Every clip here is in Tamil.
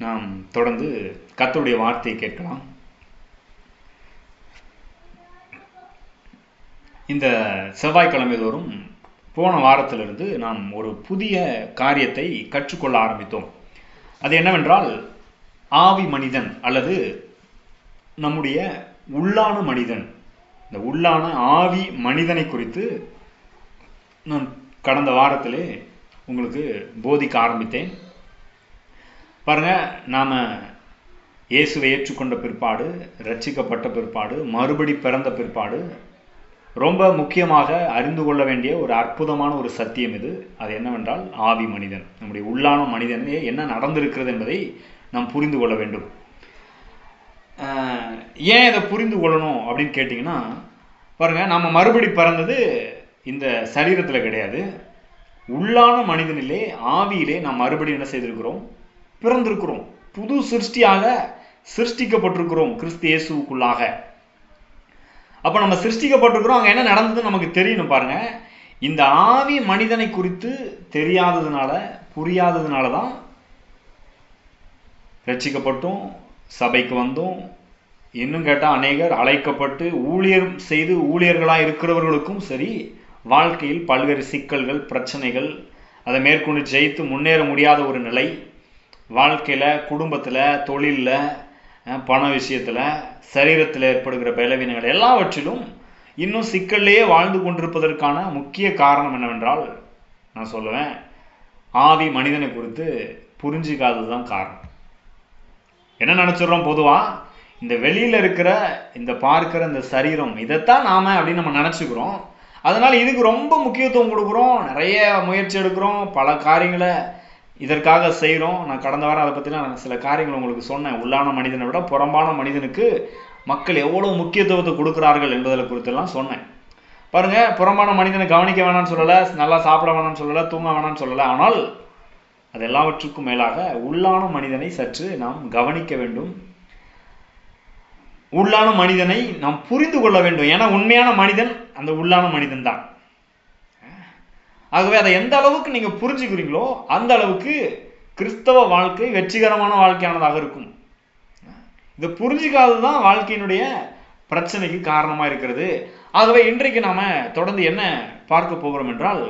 நாம் தொடர்ந்து கர்த்தருடைய வார்த்தையை கேட்கலாம். இந்த செவ்வாய்க்கிழமை தோறும் போன வாரத்திலிருந்து நாம் ஒரு புதிய காரியத்தை கற்றுக்கொள்ள ஆரம்பித்தோம். அது என்னவென்றால், ஆவி மனிதன் அல்லது நம்முடைய உள்ளான மனிதன், இந்த உள்ளான ஆவி மனிதனை குறித்து நான் கடந்த வாரத்திலே உங்களுக்கு போதிக்க ஆரம்பித்தேன். பாருங்க, நாம் இயேசுவை ஏற்றுக்கொண்ட பிற்பாடு, ரட்சிக்கப்பட்ட பிற்பாடு, மறுபடி பிறந்த பிற்பாடு ரொம்ப முக்கியமாக அறிந்து கொள்ள வேண்டிய ஒரு அற்புதமான ஒரு சத்தியம் இது. அது என்னவென்றால், ஆவி மனிதன், நம்முடைய உள்ளான மனிதனே என்ன நடந்திருக்கிறது என்பதை நாம் புரிந்து கொள்ள வேண்டும். ஏன் இதை புரிந்து கொள்ளணும் அப்படின்னு கேட்டிங்கன்னா, பாருங்க, நம்ம மறுபடி பிறந்தது இந்த சரீரத்தில் கிடையாது. உள்ளான மனிதனிலே, ஆவியிலே நாம் மறுபடியும் என்ன செய்திருக்கிறோம்? பிறந்திருக்கிறோம். புது சிருஷ்டியாக சிருஷ்டிக்கப்பட்டிருக்கிறோம் கிறிஸ்து இயேசுவுக்குள்ளாக. அப்ப நம்ம சிருஷ்டிக்கப்பட்டிருக்கிறோம். அங்க என்ன நடந்ததுன்னு நமக்கு தெரியணும். பாருங்க, இந்த ஆவி மனிதனை குறித்து தெரியாததுனால, புரியாததுனால தான் ரட்சிக்கப்பட்டோம், சபைக்கு வந்தோம். இன்னும் கேட்டால் அநேகர் அழைக்கப்பட்டு ஊழியர் செய்து ஊழியர்களாக இருக்கிறவர்களுக்கும் சரி, வாழ்க்கையில் பல்வேறு சிக்கல்கள், பிரச்சனைகள், அதை மேற்கொண்டு ஜெயித்து முன்னேற முடியாத ஒரு நிலை, வாழ்க்கையில், குடும்பத்தில், தொழிலில், பண விஷயத்தில், சரீரத்தில் ஏற்படுகிற பலவீனங்கள் எல்லாவற்றிலும் இன்னும் சிக்கல்லையே வாழ்ந்து கொண்டிருப்பதற்கான முக்கிய காரணம் என்னவென்றால், நான் சொல்லுவேன், ஆவி மனிதனை குறித்து புரிஞ்சிக்காதது தான் காரணம். என்ன நினச்சிடுறோம்? பொதுவாக இந்த வெளியில் இருக்கிற, இந்த பார்க்கிற இந்த சரீரம், இதைத்தான் நாம அப்படின்னு நம்ம நினச்சிக்கிறோம். அதனால் இதுக்கு ரொம்ப முக்கியத்துவம் கொடுக்குறோம், நிறைய முயற்சி எடுக்கிறோம், பல காரியங்களை இதற்காக செய்கிறோம். நான் கடந்த வாரம் அதை பற்றிலாம் சில காரியங்கள் உங்களுக்கு சொன்னேன். உள்ளான மனிதனை விட புறம்பான மனிதனுக்கு மக்கள் எவ்வளோ முக்கியத்துவத்தை கொடுக்குறார்கள் என்பதில் குறித்தெல்லாம் சொன்னேன். பாருங்கள், புறம்பான மனிதனை கவனிக்க வேணாம்னு சொல்லலை, நல்லா சாப்பிட வேணாம்னு சொல்லலை, தூங்க வேணாம்னு சொல்லலை. ஆனால் அது எல்லாவற்றுக்கும் மேலாக உள்ளான மனிதனை சற்று நாம் கவனிக்க வேண்டும். உள்ளான மனிதனை நாம் புரிந்து கொள்ள வேண்டும். ஏன்னா உண்மையான மனிதன் அந்த உள்ளான மனிதன் தான். ஆகவே அதை எந்த அளவுக்கு நீங்க புரிஞ்சுக்கிறீங்களோ அந்த அளவுக்கு கிறிஸ்தவ வாழ்க்கை வெற்றிகரமான வாழ்க்கையானதாக இருக்கும். இதை புரிஞ்சிக்காததுதான் வாழ்க்கையினுடைய பிரச்சனைக்கு காரணமா இருக்கிறது. ஆகவே இன்றைக்கு நாம தொடர்ந்து என்ன பார்க்க போகிறோம் என்றால்,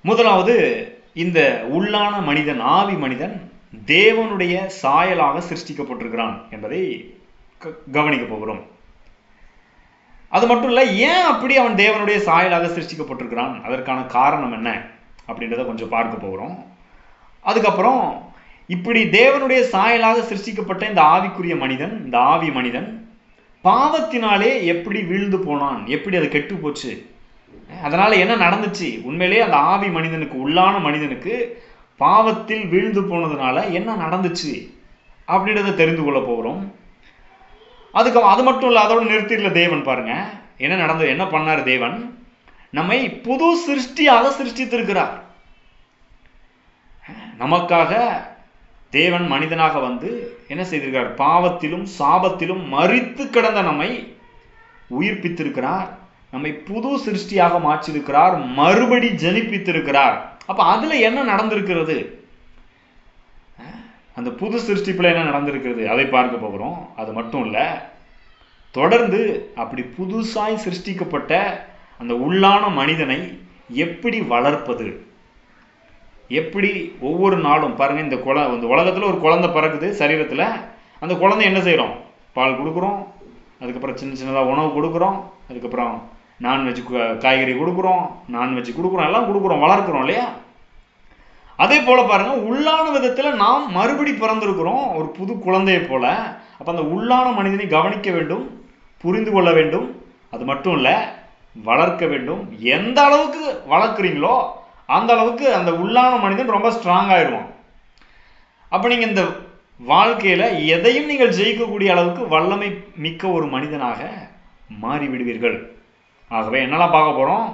முதலாவது, இந்த உள்ளான மனிதன், ஆவி மனிதன் தேவனுடைய சாயலாக சிருஷ்டிக்கப்பட்டிருக்கிறான் என்பதை கவனிக்க போகிறோம். அது மட்டும் இல்லை, ஏன் அப்படி அவன் தேவனுடைய சாயலாக சிருஷ்டிக்கப்பட்டிருக்கிறான், அதற்கான காரணம் என்ன அப்படின்றத கொஞ்சம் பார்க்க போகிறோம். அதுக்கப்புறம், இப்படி தேவனுடைய சாயலாக சிருஷ்டிக்கப்பட்ட இந்த ஆவிக்குரிய மனிதன், இந்த ஆவி மனிதன் பாவத்தினாலே எப்படி வீழ்ந்து போனான், எப்படி அது கெட்டு போச்சு, அதனால என்ன நடந்துச்சு, உண்மையிலே அந்த ஆவி மனிதனுக்கு, உள்ளான மனிதனுக்கு பாவத்தில் வீழ்ந்து போனதுனால என்ன நடந்துச்சு அப்படின்றத தெரிந்து கொள்ள போகிறோம். அது மட்டும் இல்லை, அதோட நிறுத்திடல தேவன். பாருங்க என்ன நடந்தது, என்ன பண்ணார் தேவன்? நம்மை புது சிருஷ்டியாக சிருஷ்டித்திருக்கிறார். நமக்காக தேவன் மனிதனாக வந்து என்ன செய்திருக்கிறார்? பாவத்திலும் சாபத்திலும் மரித்து கிடந்த நம்மை உயிர்ப்பித்திருக்கிறார். நம்மை புது சிருஷ்டியாக மாற்றிருக்கிறார், மறுபடி ஜனிப்பித்திருக்கிறார். அப்ப அதுல என்ன நடந்திருக்கிறது, அந்த புது சிருஷ்டிப்புல என்ன நடந்திருக்கிறது, அதை பார்க்க போகிறோம். அது மட்டும் இல்ல, தொடர்ந்து அப்படி புதுசாய் சிருஷ்டிக்கப்பட்ட அந்த உள்ளான மனிதனை எப்படி வளர்ப்பது, எப்படி ஒவ்வொரு நாளும். பாருங்க, இந்த உலகத்துல ஒரு குழந்தை பிறக்குது சரீரத்துல. அந்த குழந்தை என்ன செய்யறோம்? பால் கொடுக்குறோம், அதுக்கப்புறம் சின்ன சின்னதாக உணவு கொடுக்குறோம், அதுக்கப்புறம் நான்வெஜ் காய்கறி கொடுக்குறோம், நான்வெஜ் கொடுக்குறோம், எல்லாம் கொடுக்குறோம், வளர்க்குறோம் இல்லையா? அதே போல பாருங்க, உள்ளான விதத்துல நாம் மறுபடி பிறந்திருக்கிறோம், ஒரு புது குழந்தையை போல. அப்ப அந்த உள்ளான மனிதனை கவனிக்க வேண்டும், புரிந்து கொள்ள வேண்டும். அது மட்டும் இல்ல, வளர்க்க வேண்டும். எந்த அளவுக்கு வளர்க்குறீங்களோ அந்த அளவுக்கு அந்த உள்ளான மனிதன் ரொம்ப ஸ்ட்ராங் ஆயிடுவான். அப்ப நீங்க இந்த வாழ்க்கையில எதையும் நீங்கள் ஜெயிக்கக்கூடிய அளவுக்கு வல்லமை மிக்க ஒரு மனிதனாக மாறிவிடுவீர்கள். ஆகவே என்னெல்லாம் பார்க்க போறோம்?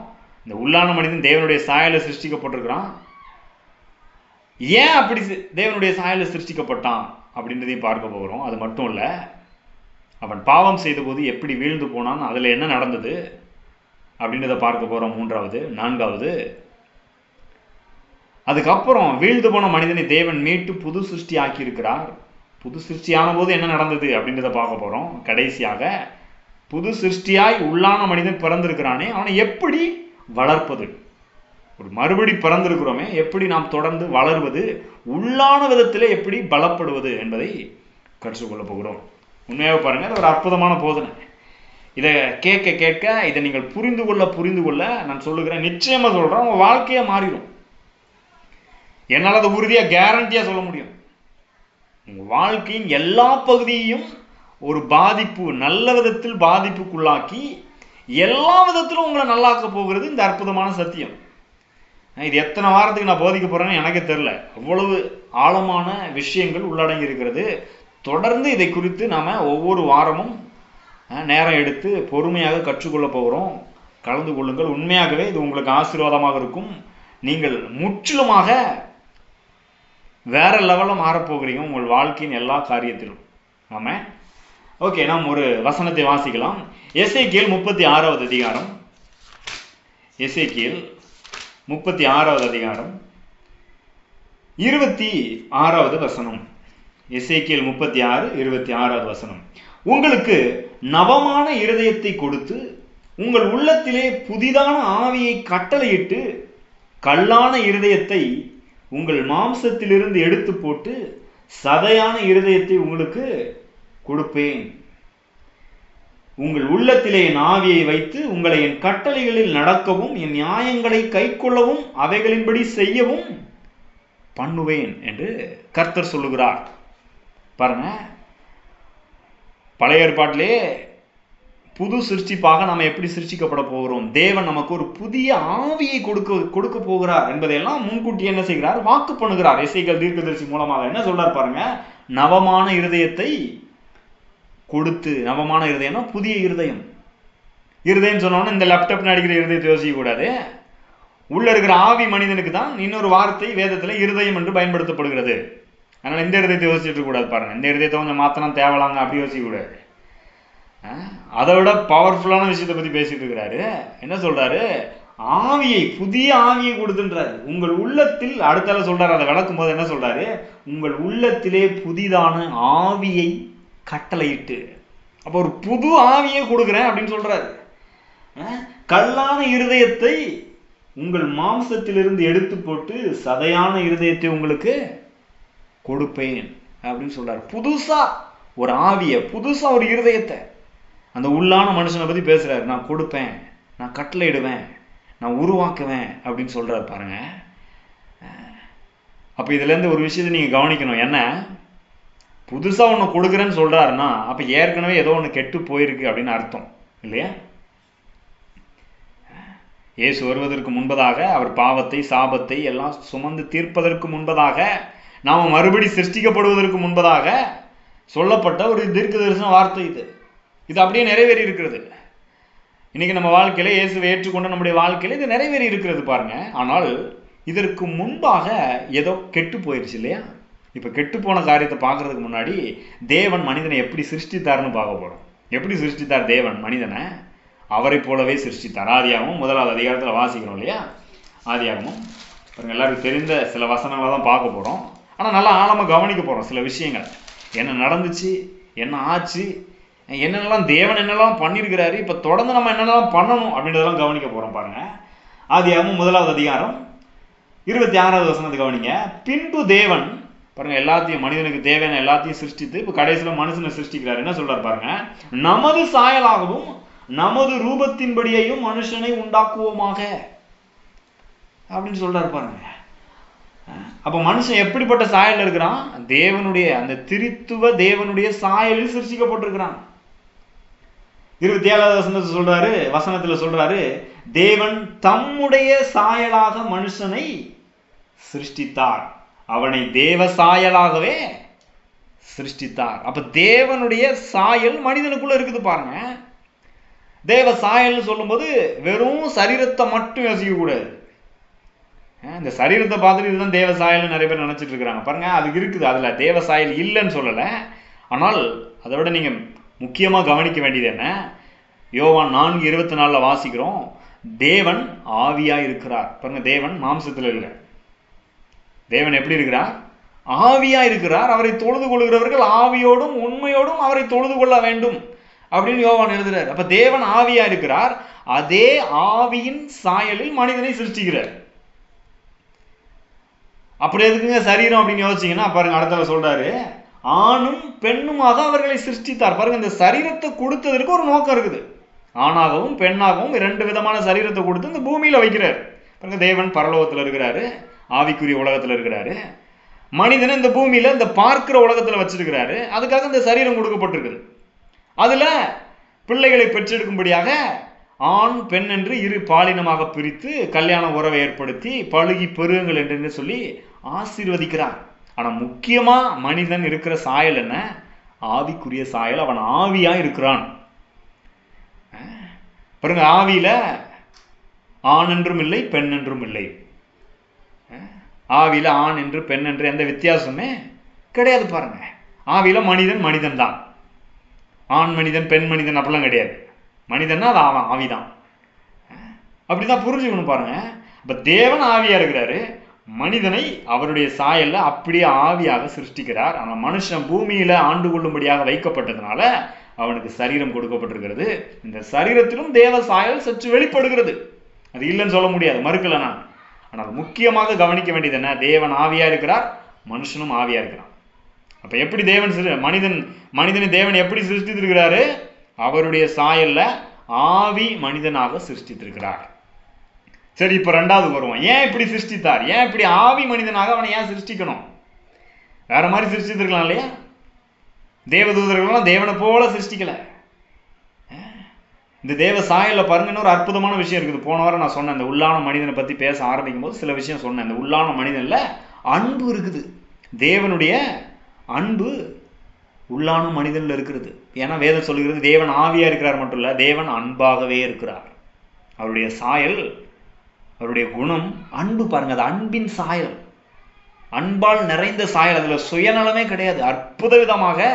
இந்த உள்ளான மனிதன் தேவனுடைய சாயல சிருஷ்டிக்கப்பட்டிருக்கிறான். ஏன் அப்படி தேவனுடைய சாயல சிருஷ்டிக்கப்பட்டான் அப்படின்றதையும் பார்க்க போகிறோம். அது மட்டும் இல்ல, அவன் பாவம் செய்த போது எப்படி வீழ்ந்து போனான், அதுல என்ன நடந்தது அப்படின்றத பார்க்க போறோம். மூன்றாவது, நான்காவது, அதுக்கப்புறம் வீழ்ந்து போன மனிதனை தேவன் மீட்டு புது சிருஷ்டி ஆக்கி இருக்கிறார். புது சிருஷ்டியான போது என்ன நடந்தது அப்படின்றத பார்க்க போறோம். கடைசியாக புது சிருஷ்டியாய் உள்ளான மனிதன் பிறந்திருக்கிறானே, அவனை எப்படி வளர்ப்பது? ஒரு மறுபடி பிறந்திருக்கிறோமே, எப்படி நாம் தொடர்ந்து வளர்வது, உள்ளான விதத்திலே எப்படி பலப்படுவது என்பதை கற்றுக்கொள்ள போகிறோம். உண்மையாக பாருங்க, இது ஒரு அற்புதமான போதனை. இதை கேட்க கேட்க இதை நீங்கள் புரிந்து கொள்ள நான் சொல்லுகிறேன், நிச்சயமா சொல்றேன், உங்க வாழ்க்கையா மாறிடும். என்னால் அதை உறுதியா கேரண்டியா சொல்ல முடியும். உங்க வாழ்க்கையின் எல்லா பகுதியையும் ஒரு பாதிப்பு, நல்ல விதத்தில் பாதிப்புக்குள்ளாக்கி எல்லா விதத்திலும் உங்களை நல்லாக்க போகிறது இந்த அற்புதமான சத்தியம். இது எத்தனை வாரத்துக்கு நான் போதிக்க போறேன்னு எனக்கு தெரியல. அவ்வளவு ஆழமான விஷயங்கள் உள்ளடங்கி இருக்கிறது. தொடர்ந்து இதை குறித்து நாம ஒவ்வொரு வாரமும் நேரம் எடுத்து பொறுமையாக கற்றுக்கொள்ள போகிறோம். கலந்து கொள்ளுங்கள். உண்மையாகவே இது உங்களுக்கு ஆசீர்வாதமாக இருக்கும். நீங்கள் முற்றிலுமாக வேற லெவலில் மாறப்போகிறீங்க உங்கள் வாழ்க்கையின் எல்லா காரியத்திலும். ஆமா, ஓகே, நாம் ஒரு வசனத்தை வாசிக்கலாம். எசேக்கியேல் 36வது அதிகாரம். எசேக்கியேல் 36வது அதிகாரம் 26வது வசனம். எசேக்கியேல் 36:26வது வசனம். உங்களுக்கு நவமான இருதயத்தை கொடுத்து உங்கள் உள்ளத்திலே புதிதான ஆவியை கட்டளையிட்டு கல்லான இருதயத்தை உங்கள் மாம்சத்திலிருந்து எடுத்து போட்டு சதையான இருதயத்தை உங்களுக்கு கொடுப்பேன். உங்கள் உள்ளத்திலே என் ஆவியை வைத்து உங்களை என் கட்டளைகளில் நடக்கவும் என் நியாயங்களை கைக்கொள்ளவும் அவைகளின்படி செய்யவும் பண்ணுவேன் என்று கர்த்தர் சொல்லுகிறார். பாருங்க, பழைய ஏற்பாட்டிலே புது சிருஷ்டிப்பாக நாம் எப்படி சிருஷ்டிக்கப்பட போகிறோம், தேவன் நமக்கு ஒரு புதிய ஆவியை கொடுக்க போகிறார் என்பதையெல்லாம் முன்கூட்டி என்ன செய்கிறார், வாக்கு பண்ணுகிறார். எசேக்கியேல் தீர்க்கதரிசி மூலமாக என்ன சொல்றார் பாருங்க, நவமான இருதயத்தை கொடுத்து. நவமான இருதயம்னா புதிய இருதயம். இருதயம் சொன்னோன்னா இந்த லேப்டாப் அடிக்கிற இருதயத்தை யோசிக்க கூடாது. உள்ள இருக்கிற ஆவி மனிதனுக்கு தான் இன்னொரு வார்த்தை வேதத்துல இருதயம் என்று பயன்படுத்தப்படுகிறது. அதனால இந்த இருதயத்தை யோசிச்சுட்டு கூடாது. பாருங்க, இந்த இருதயத்தை கொஞ்சம் மாத்தலாம் தேவலாங்க அப்படி யோசிக்க கூடாது. அதை விட பவர்ஃபுல்லான விஷயத்தை பத்தி பேசிட்டு இருக்கிறாரு. என்ன சொல்றாரு, ஆவியை, புதிய ஆவியை கொடுத்துன்றாரு உங்கள் உள்ளத்தில். அடுத்தால சொல்றாரு, அதை விளக்கும் போது என்ன சொல்றாரு, உங்கள் உள்ளத்திலே புதிதான ஆவியை கட்டளையிட்டு. அப்ப ஒரு புது ஆவியை கொடுக்குறேன் அப்படின்னு சொல்றாரு. கல்லான இருதயத்தை உங்கள் மாம்சத்திலிருந்து எடுத்து போட்டு சதையான இருதயத்தை உங்களுக்கு கொடுப்பேன் அப்படின்னு சொல்றாரு. புதுசா ஒரு ஆவிய, புதுசா ஒரு இருதயத்தை, அந்த உள்ளான மனுஷனை பத்தி பேசுறாரு. நான் கொடுப்பேன், நான் கட்டளையிடுவேன், நான் உருவாக்குவேன் அப்படின்னு சொல்றாரு. பாருங்க, அப்ப இதுல இருந்து ஒரு விஷயத்தை நீங்க கவனிக்கணும். என்ன, புதுசா ஒண்ணு கொடுக்குறேன்னு சொல்றாருன்னா அப்ப ஏற்கனவே ஏதோ ஒண்ணு கெட்டு போயிருக்கு அப்படின்னு அர்த்தம் இல்லையா? இயேசு வருவதற்கு முன்பதாக, அவர் பாவத்தை சாபத்தை எல்லாம் சுமந்து தீர்ப்பதற்கு முன்பதாக, நாம மறுபடி சிருஷ்டிக்கப்படுவதற்கு முன்பதாக சொல்லப்பட்ட ஒரு தீர்க்க தரிசன வார்த்தை இது. இது அப்படியே நிறைவேறி இருக்கிறது. இன்னைக்கு நம்ம வாழ்க்கையில இயேசுவை ஏற்றுக்கொண்ட நம்முடைய வாழ்க்கையில இது நிறைவேறி இருக்கிறது பாருங்க. ஆனால் இதற்கு முன்பாக ஏதோ கெட்டு போயிடுச்சு இல்லையா? இப்ப கெட்டு போன காரியத்தை பார்க்கறதுக்கு முன்னாடி தேவன் மனிதனை எப்படி சிருஷ்டித்தார்னு பார்க்க போறோம். எப்படி சிருஷ்டித்தார் தேவன் மனிதனை? அவரை போலவே சிருஷ்டித்தார். ஆதியாகமம் 1வது அதிகாரத்துல வாசிக்கிறோம் இல்லையா? ஆதியாகமம் பாருங்க, எல்லாருக்கும் தெரிந்த சில வசனங்களை தான் பார்க்க போறோம். ஆனா நல்லா ஆழமா கவனிக்க போறோம் சில விஷயங்கள். என்ன நடந்துச்சு, என்ன ஆச்சு, என்னென்னலாம் தேவன் என்னெல்லாம் பண்ணியிருக்கிறாரு, இப்ப தொடர்ந்து நம்ம என்னென்னலாம் பண்ணணும் அப்படின்றதெல்லாம் கவனிக்க போறோம். பாருங்க, ஆதியாகமம் 1வது அதிகாரம் 26வது வசனத்தை கவனிங்க. பின்பு தேவன் பாருங்க, எல்லாத்தையும் மனிதனுக்கு தேவையான எல்லாத்தையும் சிருஷ்டித்து இப்ப கடைசியில மனுஷனை சிருஷ்டிக்கிறார். என்ன சொல்றாரு பாருங்க, நமது சாயலாகவும் நமது ரூபத்தின்படியையும் மனுஷனை உண்டாக்குவோமாக அப்படின்னு சொல்றாரு பாருங்க. அப்ப மனுஷன் எப்படிப்பட்ட சாயல் இருக்கிறான்? தேவனுடைய அந்த திரித்துவ தேவனுடைய சாயலில் சிருஷ்டிக்கப்பட்டிருக்கிறான். 27வது வசனத்துல சொல்றாரு, தேவன் தம்முடைய சாயலாக மனுஷனை சிருஷ்டித்தார், அவனை தேவ சாயலாகவே சிருஷ்டித்தார். அப்ப தேவனுடைய சாயல் மனிதனுக்குள்ள இருக்குது பாருங்க. தேவ சாயல் சொல்லும்போது வெறும் சரீரத்தை மட்டும் யோசிக்க கூடாது. இந்த சரீரத்தை பார்த்துட்டு இதுதான் தேவ சாயல் நிறைய பேர் நினைச்சிட்டு இருக்கிறாங்க பாருங்க. அது இருக்குது, அதுல தேவ சாயல் இல்லைன்னு சொல்லல. ஆனால் அதை விட நீங்க முக்கியமா கவனிக்க வேண்டியது என்ன, யோவான் 4:24 வாசிக்கிறோம், தேவன் ஆவியா இருக்கிறார். பாருங்க, தேவன் மாம்சத்துல இல்லை. தேவன் எப்படி இருக்கிறார்? ஆவியா இருக்கிறார். அவரை தொழுது கொள்கிறவர்கள் ஆவியோடும் உண்மையோடும் அவரை தொழுது கொள்ள வேண்டும் அப்படின்னு யோவான் எழுதுறார். அப்ப தேவன் ஆவியா இருக்கிறார். அதே ஆவியின் சாயலில் மனிதனை சிருஷ்டிக்கிறார். அப்படி எதுக்குங்க சரீரம் அப்படின்னு யோசிச்சீங்கன்னா பாருங்க, அடுத்த சொல்றாரு, ஆணும் பெண்ணுமாக அவர்களை சிருஷ்டித்தார். பாருங்க, இந்த சரீரத்தை கொடுத்ததற்கு ஒரு நோக்கம் இருக்குது. ஆணாகவும் பெண்ணாகவும் 2 விதமான சரீரத்தை கொடுத்து இந்த பூமியில வைக்கிறார். பாருங்க, தேவன் பரலோகத்துல இருக்கிறாரு, ஆவிக்குரிய உலகத்துல இருக்கிறாரு. மனிதனை இந்த பூமியில இந்த பார்க்கிற உலகத்துல வச்சிருக்கிறாரு. அதுக்காக இந்த சரீரம் கொடுக்கப்பட்டிருக்குது. அதுல பிள்ளைகளை பெற்றெடுக்கும்படியாக ஆண் பெண் என்று 2 பாலினமாக பிரித்து கல்யாண உறவை ஏற்படுத்தி பழுகி பெருகுங்கள் என்று சொல்லி ஆசீர்வதிக்கிறார். ஆனா முக்கியமா மனிதன் இருக்கிற சாயல் என்ன? ஆவிக்குரிய சாயல். அவன் ஆவியா இருக்கிறான். பாருங்க, ஆவியில ஆண் என்றும் இல்லை பெண் என்றும் இல்லை. ஆவியில ஆண் என்று பெண் என்று எந்த வித்தியாசமே கிடையாது. பாருங்க, ஆவியில மனிதன் மனிதன் தான். ஆண் மனிதன் பெண் மனிதன் அப்படிலாம் கிடையாது. மனிதன்னா அது அவன் ஆவிதான். அப்படிதான் புரிஞ்சுக்கணும். பாருங்க, இப்ப தேவன் ஆவியா இருக்கிறாரு, மனிதனை அவருடைய சாயல்ல அப்படியே ஆவியாக சிருஷ்டிக்கிறார். ஆனா மனுஷன் பூமியில ஆண்டு கொள்ளும்படியாக வைக்கப்பட்டதுனால அவனுக்கு சரீரம் கொடுக்கப்பட்டிருக்கிறது. இந்த சரீரத்திலும் தேவ சாயல் சற்று வெளிப்படுகிறது. அது இல்லைன்னு சொல்ல முடியாது, மறுக்கல நான். ஆனால் முக்கியமாக கவனிக்க வேண்டியது என்ன? தேவன் ஆவியா இருக்கிறார், மனுஷனும் ஆவியா இருக்கிறான். அப்ப எப்படி தேவன் மனிதனை தேவன் எப்படி சிருஷ்டித்திருக்கிறாரு? அவருடைய சாயல்ல ஆவி மனிதனாக சிருஷ்டித்திருக்கிறார். சரி, இப்ப 2வது வருவோம். ஏன் இப்படி சிருஷ்டித்தார்? ஏன் இப்படி ஆவி மனிதனாக அவனை ஏன் சிருஷ்டிக்கணும்? வேற மாதிரி சிருஷ்டித்திருக்கலாம் இல்லையா? தேவதூதர்கள்லாம் தேவனை போல சிருஷ்டிக்கல. இந்த தேவ சாயல்ல பாருங்க, இன்னொரு அற்புதமான விஷயம் இருக்குது. போன வாரம் நான் சொன்னேன், இந்த உள்ளான மனிதனை பத்தி பேச ஆரம்பிக்கும் போது சில விஷயம் சொன்னேன். இந்த உள்ளான மனிதன்ல அன்பு இருக்குது. தேவனுடைய அன்பு உள்ளான மனிதன்ல இருக்கிறது. ஏன்னா வேதம் சொல்லுகிறது, தேவன் ஆவியா இருக்கிறார் மட்டும் இல்ல, தேவன் அன்பாகவே இருக்கிறார். அவருடைய சாயல், அவருடைய குணம் அன்பு. பாருங்க, அது அன்பின் சாயல், அன்பால் நிறைந்த சாயல். அதுல சுயநலமே கிடையாது. அற்புத விதமாக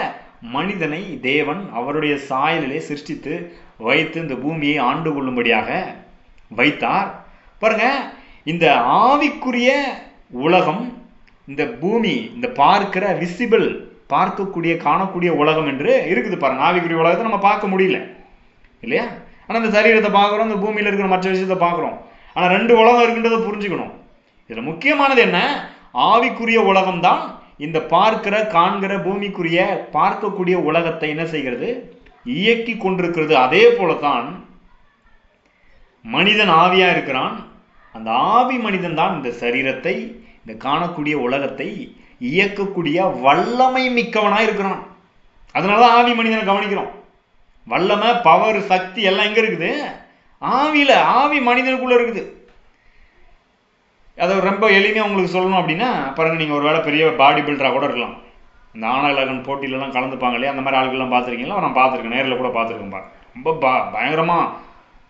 மனிதனை தேவன் அவருடைய சாயலிலே சிருஷ்டித்து வைத்து இந்த பூமியை ஆண்டு கொள்ளும்படியாக வைத்தார். பாருங்க, இந்த ஆவிக்குரிய உலகம், இந்த பூமி, இந்த பார்க்கிற விசிபிள், பார்க்கக்கூடிய காணக்கூடிய உலகம் என்று இருக்குது. பாருங்க, ஆவிக்குரிய உலகத்தை நம்ம பார்க்க முடியல இல்லையா? ஆனா இந்த சரீரத்தை பார்க்குறோம், இந்த பூமியில இருக்கிற மற்ற விஷயத்தை பார்க்குறோம். ஆனா 2 உலகம் இருக்குன்றதை புரிஞ்சுக்கணும். இதுல முக்கியமானது என்ன? ஆவிக்குரிய உலகம் தான் இந்த பார்க்கிற காண்கிற பூமிக்குரிய பார்க்கக்கூடிய உலகத்தை என்ன செய்கிறது? இயக்கி கொண்டிருக்கிறது. அதே போலதான் மனிதன் ஆவியா இருக்கிறான். அந்த ஆவி மனிதன் தான் இந்த சரீரத்தை, இந்த காணக்கூடிய உலகத்தை இயக்கக்கூடிய வல்லமை மிக்கவனா இருக்கிறான். அதனாலதான் ஆவி மனிதனை கவனிக்கிறோம். வல்லமை, பவர், சக்தி எல்லாம் எங்க இருக்குது? ஆவியில. ஆவி மனிதனுக்குள்ள இருக்குது. அதை ரொம்ப எளிமையாக உங்களுக்கு சொல்லணும் அப்படின்னா பாருங்க, நீங்கள் ஒரு வேளை பெரிய பாடி பில்டராக கூட இருக்கலாம். இந்த ஆணழகன் போட்டியிலலாம் கலந்துப்பாங்க இல்லையா? அந்த மாதிரி ஆட்கள்லாம் பார்த்துருக்கீங்களா? நான் பார்த்துருக்கேன், நேரில் கூட பார்த்துருக்கேன். பாருங்க, ரொம்ப பயங்கரமாக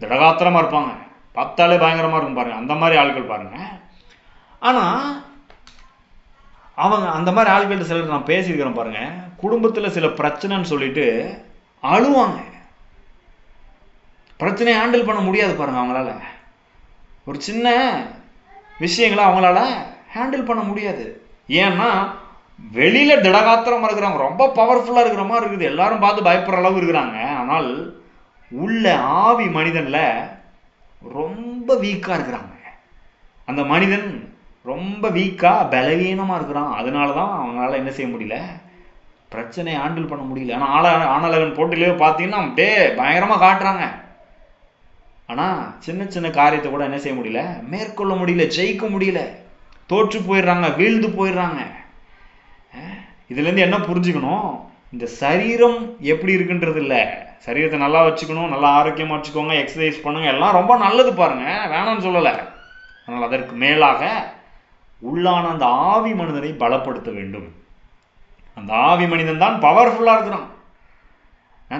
திடகாத்திரமாக இருப்பாங்க, பார்த்தாலே பயங்கரமாக இருக்கும் பாருங்க. அந்த மாதிரி ஆட்கள் பாருங்க. ஆனால் அவங்க அந்த மாதிரி ஆட்கள்கிட்ட சிலர் நான் பேசியிருக்கிறேன் பாருங்க, குடும்பத்தில் சில பிரச்சனைன்னு சொல்லிட்டு அழுவாங்க. பிரச்சனையை ஹேண்டில் பண்ண முடியாது பாருங்க அவங்களால. ஒரு சின்ன விஷயங்களை அவங்களால ஹேண்டில் பண்ண முடியாது. ஏன்னா வெளியில திடகாத்திரமா இருக்கிறாங்க, ரொம்ப பவர்ஃபுல்லா இருக்கிற மாதிரி இருக்குது, எல்லாரும் பார்த்து பயப்படுற அளவு இருக்கிறாங்க. ஆனால் உள்ள ஆவி மனிதன்ல ரொம்ப வீக்கா இருக்கிறாங்க. அந்த மனிதன் ரொம்ப வீக்கா பலவீனமா இருக்கிறான். அதனாலதான் அவங்களால என்ன செய்ய முடியல? பிரச்சனையை ஹேண்டில் பண்ண முடியல. ஆனா ஆணழகன் போட்டியிலே பார்த்தீங்கன்னா அப்படியே பயங்கரமா காட்டுறாங்க. ஆனா சின்ன சின்ன காரியத்தை கூட என்ன செய்ய முடியல? மேற்கொள்ள முடியல, ஜெயிக்க முடியல, தோற்று போயிடுறாங்க, வீழ்ந்து போயிடுறாங்க. இதுல இருந்து என்ன புரிஞ்சுக்கணும்? இந்த சரீரம் எப்படி இருக்குன்றது இல்ல. சரீரத்தை நல்லா வச்சுக்கணும், நல்லா ஆரோக்கியமா வச்சுக்கோங்க, எக்ஸசைஸ் பண்ணுங்க, எல்லாம் ரொம்ப நல்லது பாருங்க, வேணாம்னு சொல்லல. ஆனால் அதற்கு மேலாக உள்ளான அந்த ஆவி மனிதனை பலப்படுத்த வேண்டும். அந்த ஆவி மனிதன் தான் பவர்ஃபுல்லா இருக்கிறான்.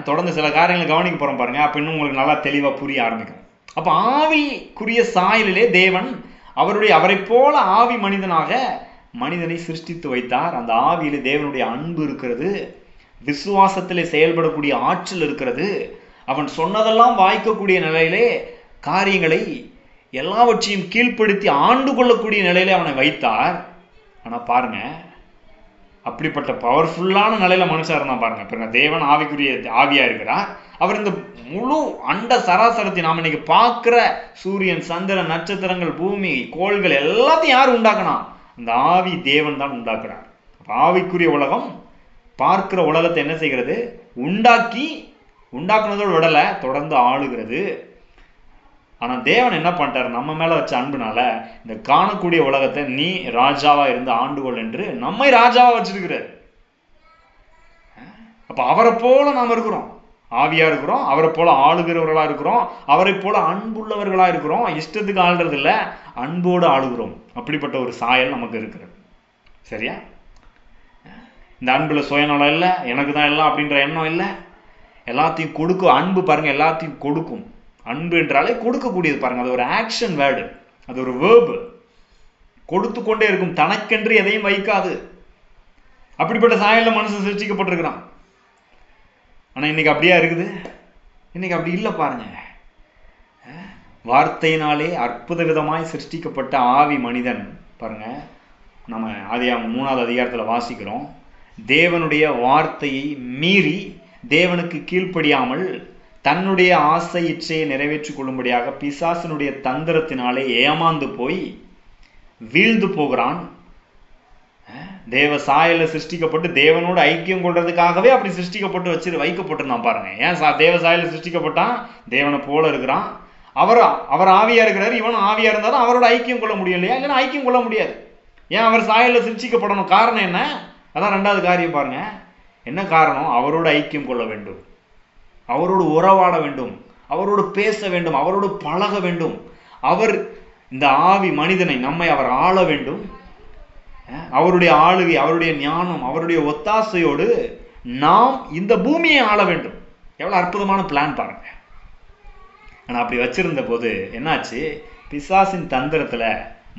தொடர்ந்து சில காரியங்களை கவனிக்க போறோம் பாருங்க, அப்ப இன்னும் உங்களுக்கு நல்லா தெளிவா புரிய ஆரம்பிக்கும். அப்ப ஆவிக்குரிய சாயலிலே தேவன் அவரை போல ஆவி மனிதனாக மனிதனை சிருஷ்டித்து வைத்தார். அந்த ஆவியிலே தேவனுடைய அன்பு இருக்கிறது, விசுவாசத்திலே செயல்படக்கூடிய ஆற்றல் இருக்கிறது. அவன் சொன்னதெல்லாம் வாய்க்கக்கூடிய நிலையிலே காரியங்களை எல்லாவற்றையும் கீழ்ப்படுத்தி ஆண்டு கொள்ளக்கூடிய நிலையிலே அவனை வைத்தார். ஆனா பாருங்க, அப்படிப்பட்ட பவர்ஃபுல்லான நிலையில மனுஷன் இருந்தான் பாருங்க. பாருங்க, தேவன் ஆவிக்குரிய ஆவியா இருக்கிறார். அவர் இந்த முழு அண்ட சராசரத்தை நாம் இன்னைக்கு பார்க்கிற சூரியன், சந்திரன், நட்சத்திரங்கள், பூமி, கோள்கள் எல்லாத்தையும் யார் உண்டாக்குனா? அந்த ஆவி தேவன் தான் உண்டாக்குறார். ஆவிக்குரிய உலகம் பார்க்கிற உலகத்தை என்ன செய்கிறது? உண்டாக்குனதோடு விடல, தொடர்ந்து ஆளுகிறது. ஆனா தேவன் என்ன பண்ணிட்டார்? நம்ம மேல வச்ச அன்புனால இந்த காணக்கூடிய உலகத்தை நீ ராஜாவா இருந்து ஆண்டுகொள் என்று நம்மை ராஜாவா வச்சிருக்கிறார். அப்ப அவரை போல நாம் இருக்கிறோம், ஆவியா இருக்கிறோம், அவரை போல ஆளுகிறவர்களா இருக்கிறோம், அவரை போல அன்புள்ளவர்களா இருக்கிறோம். இஷ்டத்துக்கு ஆளுறது இல்ல, அன்போடு ஆளுகிறோம். அப்படிப்பட்ட ஒரு சாயல் நமக்கு இருக்கிறது. சரியா? இந்த அன்புல சுயநலம் இல்லை, எனக்கு தான் எல்லாம் அப்படின்ற எண்ணம் இல்லை. எல்லாத்தையும் கொடுக்கும். அன்பு பாருங்க, எல்லாத்தையும் கொடுக்கும். அன்பு என்றாலே கொடுக்கக்கூடியது பாருங்க. அது ஒரு ஆக்ஷன் வேர்டு, அது ஒரு வேர்பு. கொடுத்து கொண்டே இருக்கும், தனக்கென்று எதையும் வைக்காது. அப்படிப்பட்ட சாயல்ல மனுஷன் சிருஷ்டிக்கப்பட்டிருக்கிறான். ஆனா இன்னைக்கு அப்படியா இருக்குது? இன்னைக்கு அப்படி இல்லை பாருங்க. வார்த்தையினாலே அற்புத விதமாய் சிருஷ்டிக்கப்பட்ட ஆவி மனிதன் பாருங்க, நம்ம ஆதியாகமம் 3வது அதிகாரத்தில் வாசிக்கிறோம். தேவனுடைய வார்த்தையை மீறி, தேவனுக்கு கீழ்ப்படியாமல் தன்னுடைய ஆசை இச்சையை நிறைவேற்றிக் கொள்ளும்படியாக பிசாசினுடைய தந்திரத்தினாலே ஏமாந்து போய் வீழ்ந்து போகிறான். தேவ சாயல சிருஷ்டிக்கப்பட்டு தேவனோடு ஐக்கியம் கொள்றதுக்காகவே அப்படி சிருஷ்டிக்கப்பட்டு வைக்கப்பட்டிருந்தான் பாருங்க. ஏன் தேவ சாயல சிருஷ்டிக்கப்பட்டான்? தேவனை போல இருக்கிறான். அவர் ஆவியா இருக்கிறாரு, இவனும் ஆவியா இருந்தாலும் அவரோட ஐக்கியம் கொள்ள முடியும் இல்லையா? இல்லைன்னா ஐக்கியம் கொள்ள முடியாது. ஏன் அவர் சாயல சிருஷ்டிக்கப்படணும்? காரணம் என்ன? அதான் 2வது காரியம் பாருங்க. என்ன காரணம்? அவரோட ஐக்கியம் கொள்ள வேண்டும், அவரோடு உறவாட வேண்டும், அவரோடு பேச வேண்டும், அவரோடு பழக வேண்டும். அவர் இந்த ஆவி மனிதனை, நம்மை அவர் ஆள வேண்டும். அவருடைய ஆளுகை, அவருடைய ஞானம், அவருடைய ஒத்தாசையோடு நாம் இந்த பூமியை ஆள வேண்டும். எவ்வளவு அற்புதமான பிளான் பாருங்க. ஆனா அப்படி வச்சிருந்த போது என்னாச்சு? பிசாசின் தந்திரத்துல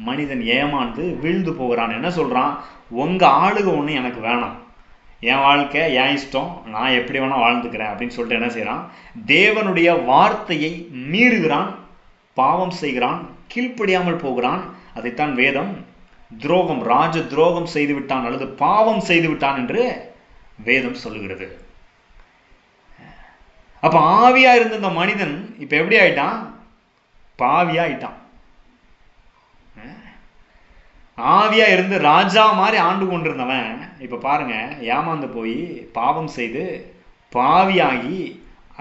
மனிதன் ஏமாந்து வீழ்ந்து போகிறான். என்ன சொல்றான்? உங்க ஆளுகை ஒண்ணு எனக்கு வேணாம், என் வாழ்க்கை என் இஷ்டம், நான் எப்படி வேணா வாழ்ந்துக்கிறேன் அப்படின்னு சொல்லிட்டு என்ன செய்யறான்? தேவனுடைய வார்த்தையை மீறுகிறான், பாவம் செய்கிறான், கீழ்ப்படியாமல் போகிறான். அதைத்தான் வேதம் துரோகம், ராஜ துரோகம் செய்து விட்டான் அல்லது பாவம் செய்து விட்டான் என்று வேதம் சொல்லுகிறது. அப்ப ஆவியா இருந்த இந்த மனிதன் இப்ப எப்படி ஆயிட்டான்? பாவியா ஆயிட்டான். ஆவியா இருந்து ராஜா மாதிரி ஆண்டு கொண்டிருந்தவன் இப்ப பாருங்க, ஏமாந்து போய் பாவம் செய்து பாவியாகி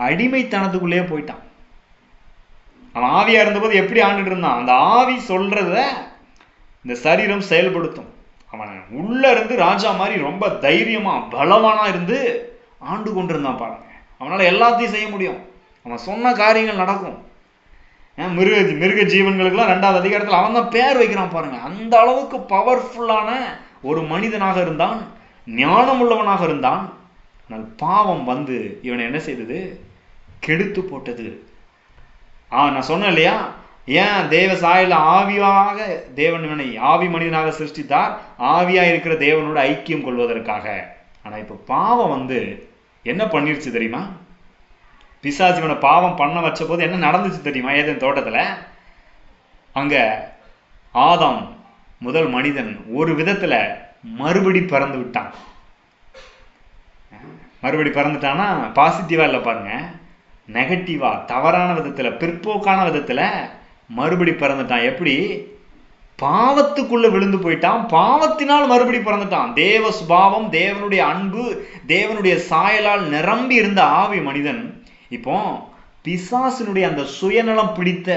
அடிமைத்தனத்துக்குள்ளேயே போயிட்டான். அவன் ஆவியா இருந்தபோது எப்படி ஆண்டுட்டு இருந்தான்? அந்த ஆவி சொல்றத இந்த சரீரம் செயல்படுத்தும். அவன் உள்ள இருந்து ராஜா மாதிரி ரொம்ப தைரியமா பலவானா இருந்து ஆண்டு கொண்டிருந்தான் பாருங்க. அவனால எல்லாத்தையும் செய்ய முடியும், அவன் சொன்ன காரியங்கள் நடக்கும். மிருக ஜீவன்களுக்கெல்லாம் 2வது அதிகாரத்தில் அவன் தான் பேர் வைக்கிறான் பாருங்க. அந்த அளவுக்கு பவர்ஃபுல்லான ஒரு மனிதனாக இருந்தான், ஞானம் உள்ளவனாக இருந்தான். ஆனால் பாவம் வந்து இவனை என்ன செய்தது? கெடுத்து போட்டது. நான் சொன்னேன் இல்லையா, ஏன் தேவ சாயல ஆவியாக தேவன் இவனை ஆவி மனிதனாக சிருஷ்டித்தார்? ஆவியா இருக்கிற தேவனோட ஐக்கியம் கொள்வதற்காக. ஆனா இப்ப பாவம் வந்து என்ன பண்ணிருச்சு தெரியுமா? பிசாசு இவனை பாவம் பண்ண வச்ச போது என்ன நடந்துச்சு தெரியுமா? ஏதேன் தோட்டத்துல அங்க ஆதாம் முதல் மனிதன் ஒரு விதத்துல மறுபடி பிறந்து விட்டான். மறுபடி பிறந்துட்டானா பாசிட்டிவா இல்லை பாருங்க, நெகட்டிவா, தவறான விதத்துல, பிற்போக்கான விதத்துல மறுபடி பிறந்துட்டான். எப்படி? பாவத்துக்குள்ள விழுந்து போயிட்டான், பாவத்தினால் மறுபடி பிறந்துட்டான். தேவ சுபாவம், தேவனுடைய அன்பு, தேவனுடைய சாயலால் நிரம்பி இருந்த ஆவி மனிதன் இப்போ பிசாசினுடைய அந்த சுயநலம் பிடித்த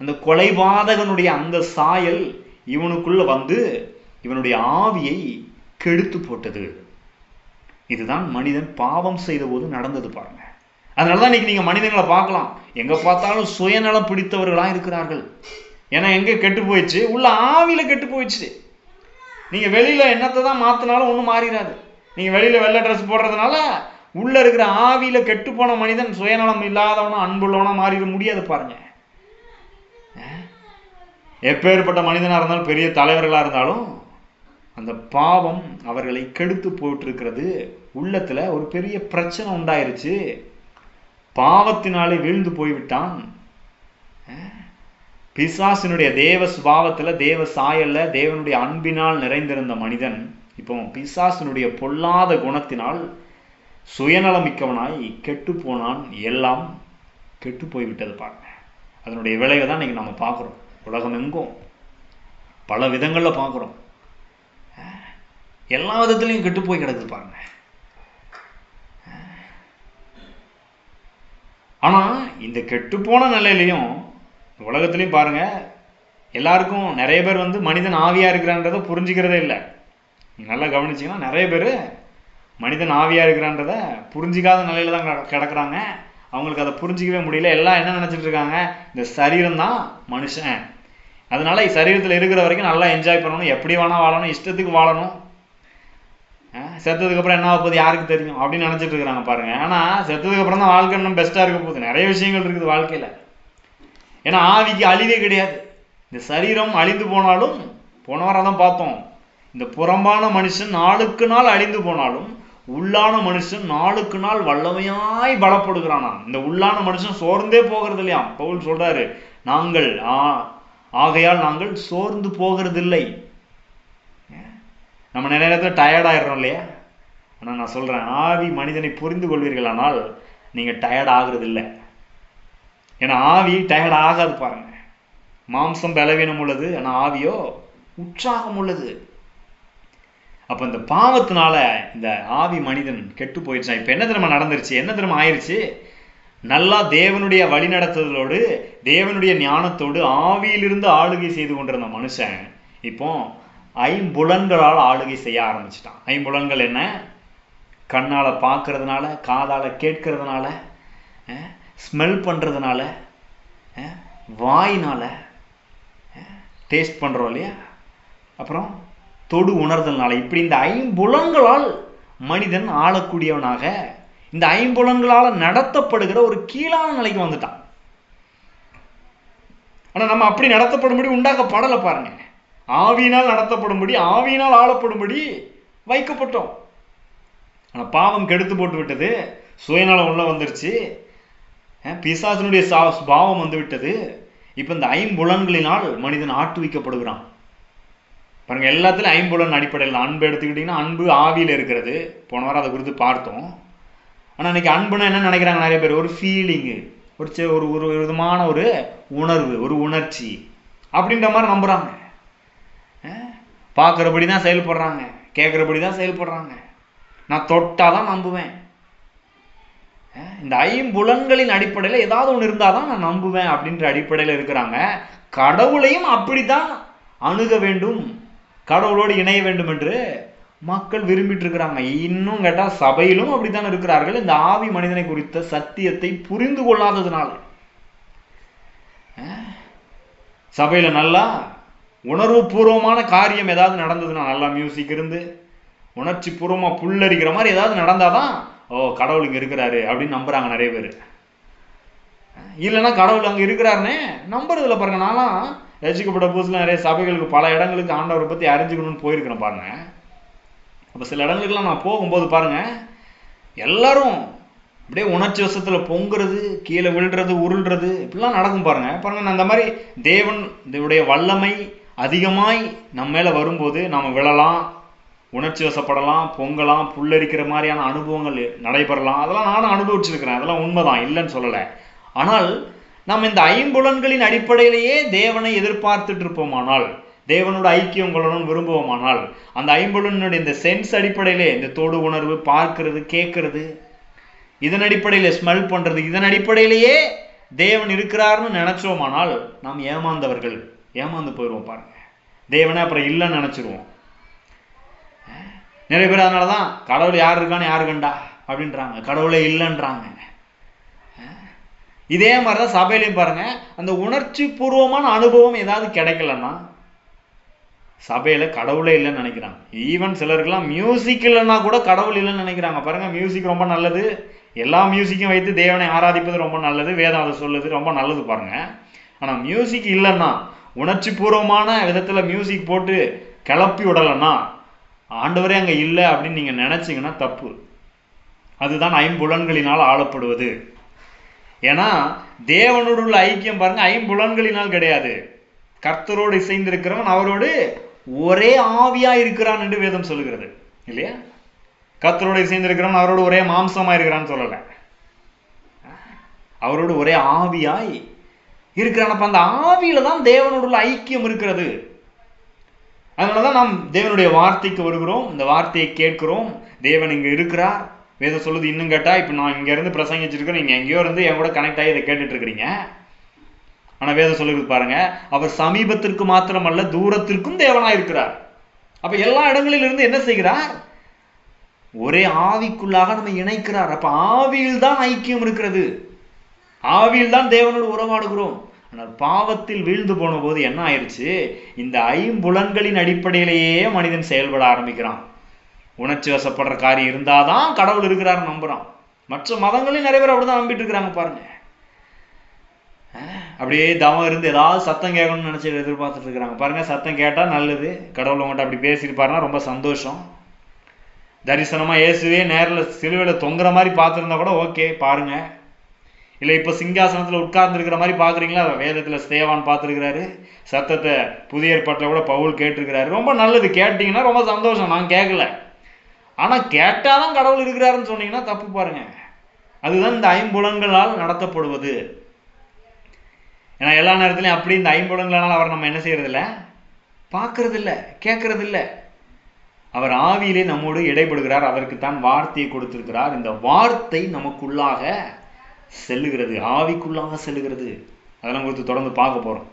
அந்த கொலைபாதகனுடைய அந்த சாயல் இவனுக்குள்ள வந்து இவனுடைய ஆவியை கெடுத்து போட்டது. இதுதான் மனிதன் பாவம் செய்த போது நடந்தது பாருங்க. அதனாலதான் இன்னைக்கு நீங்க மனிதங்களை பார்க்கலாம், எங்க பார்த்தாலும் சுயநலம் பிடித்தவர்களா இருக்கிறார்கள். ஏன்னா எங்க கெட்டு போயிடுச்சு? உள்ள ஆவியில கெட்டு போயிடுச்சு. நீங்க வெளியில என்னத்தை தான் மாத்தினாலும் ஒண்ணும் மாறிடாது. நீங்க வெளியில வெள்ளை ட்ரெஸ் போடுறதுனால உள்ள இருக்கிற ஆவியில கெட்டு போன மனிதன் சுயநலம் இல்லாதவனா அன்புள்ளவனா மாறிட முடியாது பாருங்க. எப்பேற்பட்ட மனிதனா இருந்தாலும், பெரிய தலைவர்களா இருந்தாலும், அந்த பாவம் அவர்களை கெடுத்து போட்டிருக்கிறது. உள்ளத்துல ஒரு பெரிய பிரச்சனை உண்டாயிருச்சு. பாவத்தினாலே வீழ்ந்து போய்விட்டான். பிசாசினுடைய தேவ சுபாவத்துல, தேவ சாயல்ல, தேவனுடைய அன்பினால் நிறைந்திருந்த மனிதன் இப்போ பிசாசினுடைய பொல்லாத குணத்தினால் சுயநலமிக்கவனாய் கெட்டு போனான். எல்லாம் கெட்டு போய்விட்டது பாருங்க. அதனுடைய விளைவை தான் இன்னைக்கு நம்ம பார்க்குறோம். உலகம் எங்கும் பல விதங்கள்ல பார்க்குறோம். எல்லா விதத்திலையும் கெட்டு போய் கிடக்குது பாருங்க. ஆனா இந்த கெட்டுப்போன நிலையிலையும் உலகத்திலையும் பாருங்க, எல்லாருக்கும் நிறைய பேர் மனிதன் ஆவியா இருக்கிறான்றதை புரிஞ்சுக்கிறதே இல்லை. நல்லா கவனிச்சிங்கன்னா நிறைய பேர் மனிதன் ஆவியா இருக்கிறான்றதை புரிஞ்சிக்காத நிலையில தான் கிடக்குறாங்க. அவங்களுக்கு அதை புரிஞ்சிக்கவே முடியல. எல்லாம் என்ன நினைச்சிட்டு இருக்காங்க, இந்த சரீரம் தான் மனுஷன், அதனால சரீரத்தில் இருக்கிற வரைக்கும் நல்லா என்ஜாய் பண்ணணும், எப்படி வேணா வாழணும், இஷ்டத்துக்கு வாழணும், செத்ததுக்கு அப்புறம் என்ன ஆக போகுது யாருக்கு தெரியும் அப்படின்னு நினைச்சிட்டு இருக்கிறாங்க பாருங்க. ஆனா செத்ததுக்கு அப்புறம் தான் வாழ்க்கை இன்னும் பெஸ்டா இருக்க போகுது. நிறைய விஷயங்கள் இருக்குது வாழ்க்கையில. ஏன்னா ஆவிக்கு அழிவே கிடையாது. இந்த சரீரம் அழிந்து போனாலும், போன வாரம் தான் பார்த்தோம், இந்த புறம்பான மனுஷன் நாளுக்கு நாள் அழிந்து போனாலும் உள்ளான மனுஷன் நாளுக்கு நாள் வல்லமையாய் பலப்படுகிறானா. இந்த உள்ளான மனுஷன் சோர்ந்தே போகிறது இல்லையா. பவுல் சொல்றாரு, நாங்கள் ஆகையால் நாங்கள் சோர்ந்து போகிறதில்லை. நம்ம நிறைய நேரத்தில் டயர்ட் ஆயிடுறோம் இல்லையா. ஆனால் நான் சொல்றேன், ஆவி மனிதனை புரிந்து கொள்வீர்களானால் நீங்க டயர்ட் ஆகுறது இல்லை. ஏன்னா ஆவி டயர்ட் ஆகாது பாருங்க. மாம்சம் பலவீனம் உள்ளது, ஆனா ஆவியோ உற்சாகம் உள்ளது. அப்ப இந்த பாவத்தினால இந்த ஆவி மனிதன் கெட்டு போயிடுச்சான். இப்ப என்ன தெரியுமா நடந்துருச்சு, என்ன தெரியுமா ஆயிடுச்சு, நல்லா தேவனுடைய வழிநடத்துதலோடு தேவனுடைய ஞானத்தோடு ஆவியிலிருந்து ஆளுகை செய்து கொண்டிருந்த மனுஷன் இப்போ ஐம்புலன்களால் ஆளுகை செய்ய ஆரம்பிச்சிட்டான். ஐம்புலன்கள் என்ன, கண்ணால பார்க்கறதுனால, காதால கேட்கறதுனால, ஸ்மெல் பண்றதுனால, வாயினால டேஸ்ட் பண்றோம் இல்லையா, அப்புறம் தொடு உணர்தல்னால, இப்படி இந்த ஐம்புலன்களால் மனிதன் ஆளக்கூடியவனாக, இந்த ஐம்புலன்களால் நடத்தப்படுகிற ஒரு கீழான நிலைக்கு வந்துட்டான். ஆனா நம்ம அப்படி நடத்தப்படும்படி உண்டாக்கப்படலை பாருங்க. ஆவியினால் நடத்தப்படும்படி, ஆவியினால் ஆளப்படும்படி வைக்கப்பட்டோம். ஆனா பாவம் கெடுத்து போட்டு விட்டது, சுயநலம் உள்ள வந்துருச்சு, பிசாசினுடைய பாவம் வந்து விட்டது. இப்ப இந்த ஐம்புலன்களினால் மனிதன் ஆட்டுவிக்கப்படுகிறான் பாருங்க. எல்லாத்துலயும் ஐம்புலன் அடிப்படையில் அன்பு எடுத்துக்கிட்டீங்கன்னா, அன்பு ஆவியில இருக்கிறது. போன வாரம் அதை குறித்து பார்த்தோம். ஆனா இன்னைக்கு அன்புனா என்ன நினைக்கிறாங்க நிறைய பேர், ஒரு ஃபீலிங்கு, ஒரு விதமான ஒரு உணர்வு, ஒரு உணர்ச்சி அப்படின்ற மாதிரி நம்புறாங்க. பார்க்கறபடி தான் செயல்படுறாங்க, கேட்கறபடி தான் செயல்படுறாங்க. நான் தொட்டாதான் நம்புவேன். இந்த ஐம்புலன்களின் அடிப்படையில் ஏதாவது ஒன்று இருந்தாதான் நான் நம்புவேன் அப்படின்ற அடிப்படையில் இருக்கிறாங்க. கடவுளையும் அப்படித்தான் அணுக வேண்டும், கடவுளோடு இணைய வேண்டும் என்று மக்கள் விரும்பிட்டு இருக்கிறாங்க. இன்னும் கேட்டா சபையிலும் அப்படித்தான் இருக்கிறார்கள். இந்த ஆவி மனிதனை குறித்த சத்தியத்தை புரிந்து கொள்ளாததுனால சபையில நல்லா உணர்வு பூர்வமான காரியம் ஏதாவது நடந்ததுன்னா, நல்லா மியூசிக் இருந்து உணர்ச்சி பூர்வமா புல்லரிக்கிற மாதிரி ஏதாவது நடந்தாதான் ஓ கடவுள் இங்க இருக்கிறாரு அப்படின்னு நம்புறாங்க நிறைய பேர். இல்லைன்னா கடவுள் அங்க இருக்கிறாருன்னு நம்புறதுல பாருங்க. நான்லாம் ரசிக்கப்பட்ட புதுசுல நிறைய சபைகளுக்கு பல இடங்களுக்கு ஆண்டவரை பத்தி அறிஞ்சுக்கணும்னு போயிருக்கிறேன் பாருங்க. அப்ப சில இடங்களுக்குலாம் நான் போகும்போது பாருங்க, எல்லாரும் அப்படியே உணர்ச்சி வசத்துல பொங்குறது, கீழே விழுறது, உருள்றது, இப்படிலாம் நடக்கும் பாருங்க. பாருங்க அந்த மாதிரி தேவனுடைய வல்லமை அதிகமாய் நம்ம மேல வரும்போது நாம விழலாம், உணர்ச்சி வசப்படலாம், பொங்கலாம், புல்லரிக்கிற மாதிரியான அனுபவங்கள் நடைபெறலாம். அதெல்லாம் நானும் அனுபவிச்சிருக்கிறேன், அதெல்லாம் உண்மைதான், இல்லைன்னு சொல்லலை. ஆனால் நம்ம இந்த ஐம்புலன்களின் அடிப்படையிலேயே தேவனை எதிர்பார்த்துட்டு இருப்போமானால், தேவனோட ஐக்கியம் கொள்ளணும்னு விரும்புவோமானால், அந்த ஐம்புலனுடைய இந்த சென்ஸ் அடிப்படையிலே, இந்த தொடு உணர்வு, பார்க்கிறது, கேட்கறது, இதன் அடிப்படையில ஸ்மெல் பண்றது, இதன் அடிப்படையிலேயே தேவன் இருக்கிறாருன்னு நினைச்சோமானால் நாம் ஏமாந்தவர்கள், ஏமாந்து போயிடுவோம் பாருங்க. தேவனே அப்புறம் இல்லைன்னு நினைச்சிருவோம். நிறைய பேர் அதனாலதான் கடவுள் யார் இருக்கான்னு யாரு கண்டா அப்படின்றாங்க, கடவுளே இல்லைன்றாங்க. இதே மாதிரிதான் சபையிலையும் பாருங்க, அந்த உணர்ச்சி பூர்வமான அனுபவம் ஏதாவது கிடைக்கலன்னா சபையில கடவுளே இல்லைன்னு நினைக்கிறாங்க. ஈவன் சிலருக்குலாம் மியூசிக் இல்லைன்னா கூட கடவுள் இல்லைன்னு நினைக்கிறாங்க பாருங்க. மியூசிக் ரொம்ப நல்லது, எல்லா மியூசிக்கும் வைத்து தேவனை ஆராதிப்பது ரொம்ப நல்லது, வேதம் அதை சொல்லுது, ரொம்ப நல்லது பாருங்க. ஆனா மியூசிக் இல்லைன்னா, உணர்ச்சி பூர்வமான விதத்துல மியூசிக் போட்டு கிளப்பி விடலைன்னா ஆண்டவரே அங்க இல்லை அப்படின்னு நீங்க நினைச்சீங்கன்னா தப்பு. அதுதான் ஐம்புலன்களினால் ஆளப்படுவது. ஏன்னா தேவனோடு உள்ள ஐக்கியம் பாருங்க ஐம்புலன்களினால் கிடையாது. கர்த்தரோடு இசைந்திருக்கிறவன் அவரோடு ஒரே ஆவியா இருக்கிறான் என்று வேதம் சொல்லுகிறது இல்லையா? கர்த்தரோடு இசைந்திருக்கிறவன் அவரோடு ஒரே மாம்சமா இருக்கிறான்னு சொல்லல, அவரோடு ஒரே ஆவியாய் இருக்கிறான். அப்ப அந்த ஆவியில தான் தேவனோடு உள்ள ஐக்கியம் இருக்கிறது. அதனாலதான் நாம் தேவனுடைய வார்த்தைக்கு வருகிறோம், இந்த வார்த்தையை கேட்கிறோம். தேவன் இங்க இருக்கிறார். வேதம் சொல்லுது, இன்னும் கேட்டா இப்ப நான் இங்க இருந்து பிரசங்கிச்சிருக்கேன், நீங்க எங்கேயோ இருந்து என் கூட கனெக்ட் ஆகி இதை கேட்டுட்டு இருக்கிறீங்க. ஆனா வேதம் சொல்லுறது பாருங்க, அவர் சமீபத்திற்கு மாத்திரமல்ல தூரத்திற்கும் தேவனா இருக்கிறார். அப்ப எல்லா இடங்களில் இருந்து என்ன செய்கிறார்? ஒரே ஆவிக்குள்ளாக நம்ம இணைக்கிறார். அப்ப ஆவியில் தான் ஐக்கியம் இருக்கிறது, ஆவியில் தான் தேவனோடு உறவாடுகிறோம். ஆனால் பாவத்தில் வீழ்ந்து போன போது என்ன ஆயிடுச்சு? இந்த ஐம்புலன்களின் அடிப்படையிலேயே மனிதன் செயல்பட ஆரம்பிக்கிறான். உணர்ச்சி வசப்படுற காரியம் இருந்தாதான் கடவுள் இருக்கிறார் நம்புறான். மற்ற மதங்களில் நிறைய பேர் அப்படிதான் நம்பிட்டு இருக்கிறாங்க பாருங்க. அப்படியே தவம் இருந்து ஏதாவது சத்தம் கேட்கணும்னு நினைச்சு எதிர்பார்த்துட்டு இருக்கிறாங்க பாருங்க. சத்தம் கேட்டா நல்லது, கடவுள் உங்கள்கிட்ட அப்படி பேசியிருப்பாருன்னா ரொம்ப சந்தோஷம். தரிசனமா இயேசுவே நேரில் சிலுவையில் தொங்குற மாதிரி பார்த்துருந்தா கூட ஓகே பாருங்க. இல்லை இப்போ சிங்காசனத்தில் உட்கார்ந்துருக்கிற மாதிரி பார்க்குறீங்களா? வேதத்தில் ஸ்தேவான் பார்த்துருக்கிறாரு. சத்தத்தை புதிய ஏற்பாட்டில் கூட பவுல் கேட்டிருக்கிறாரு. ரொம்ப நல்லது, கேட்டிங்கன்னா ரொம்ப சந்தோஷம். நான் கேட்கல, ஆனால் கேட்டாதான் கடவுள் இருக்கிறாருன்னு சொன்னீங்கன்னா தப்பு பாருங்க. அதுதான் இந்த ஐம்புலன்களால் நடத்தப்படுவது. ஏன்னா எல்லா நேரத்துலையும் அப்படி இந்த ஐம்புலன்களால் அவர் நம்ம என்ன செய்யறதில்ல, பார்க்கறது இல்லை, கேட்கறது இல்லை. அவர் ஆவியிலே நம்மோடு இடைபடுகிறார். அதற்குத்தான் வார்த்தையை கொடுத்திருக்கிறார். இந்த வார்த்தை நமக்குள்ளாக செல்லுகிறது, ஆவிக்குள்ளாக செல்லுகிறது. அதெல்லாம் குறித்து தொடர்ந்து பார்க்க போறோம்.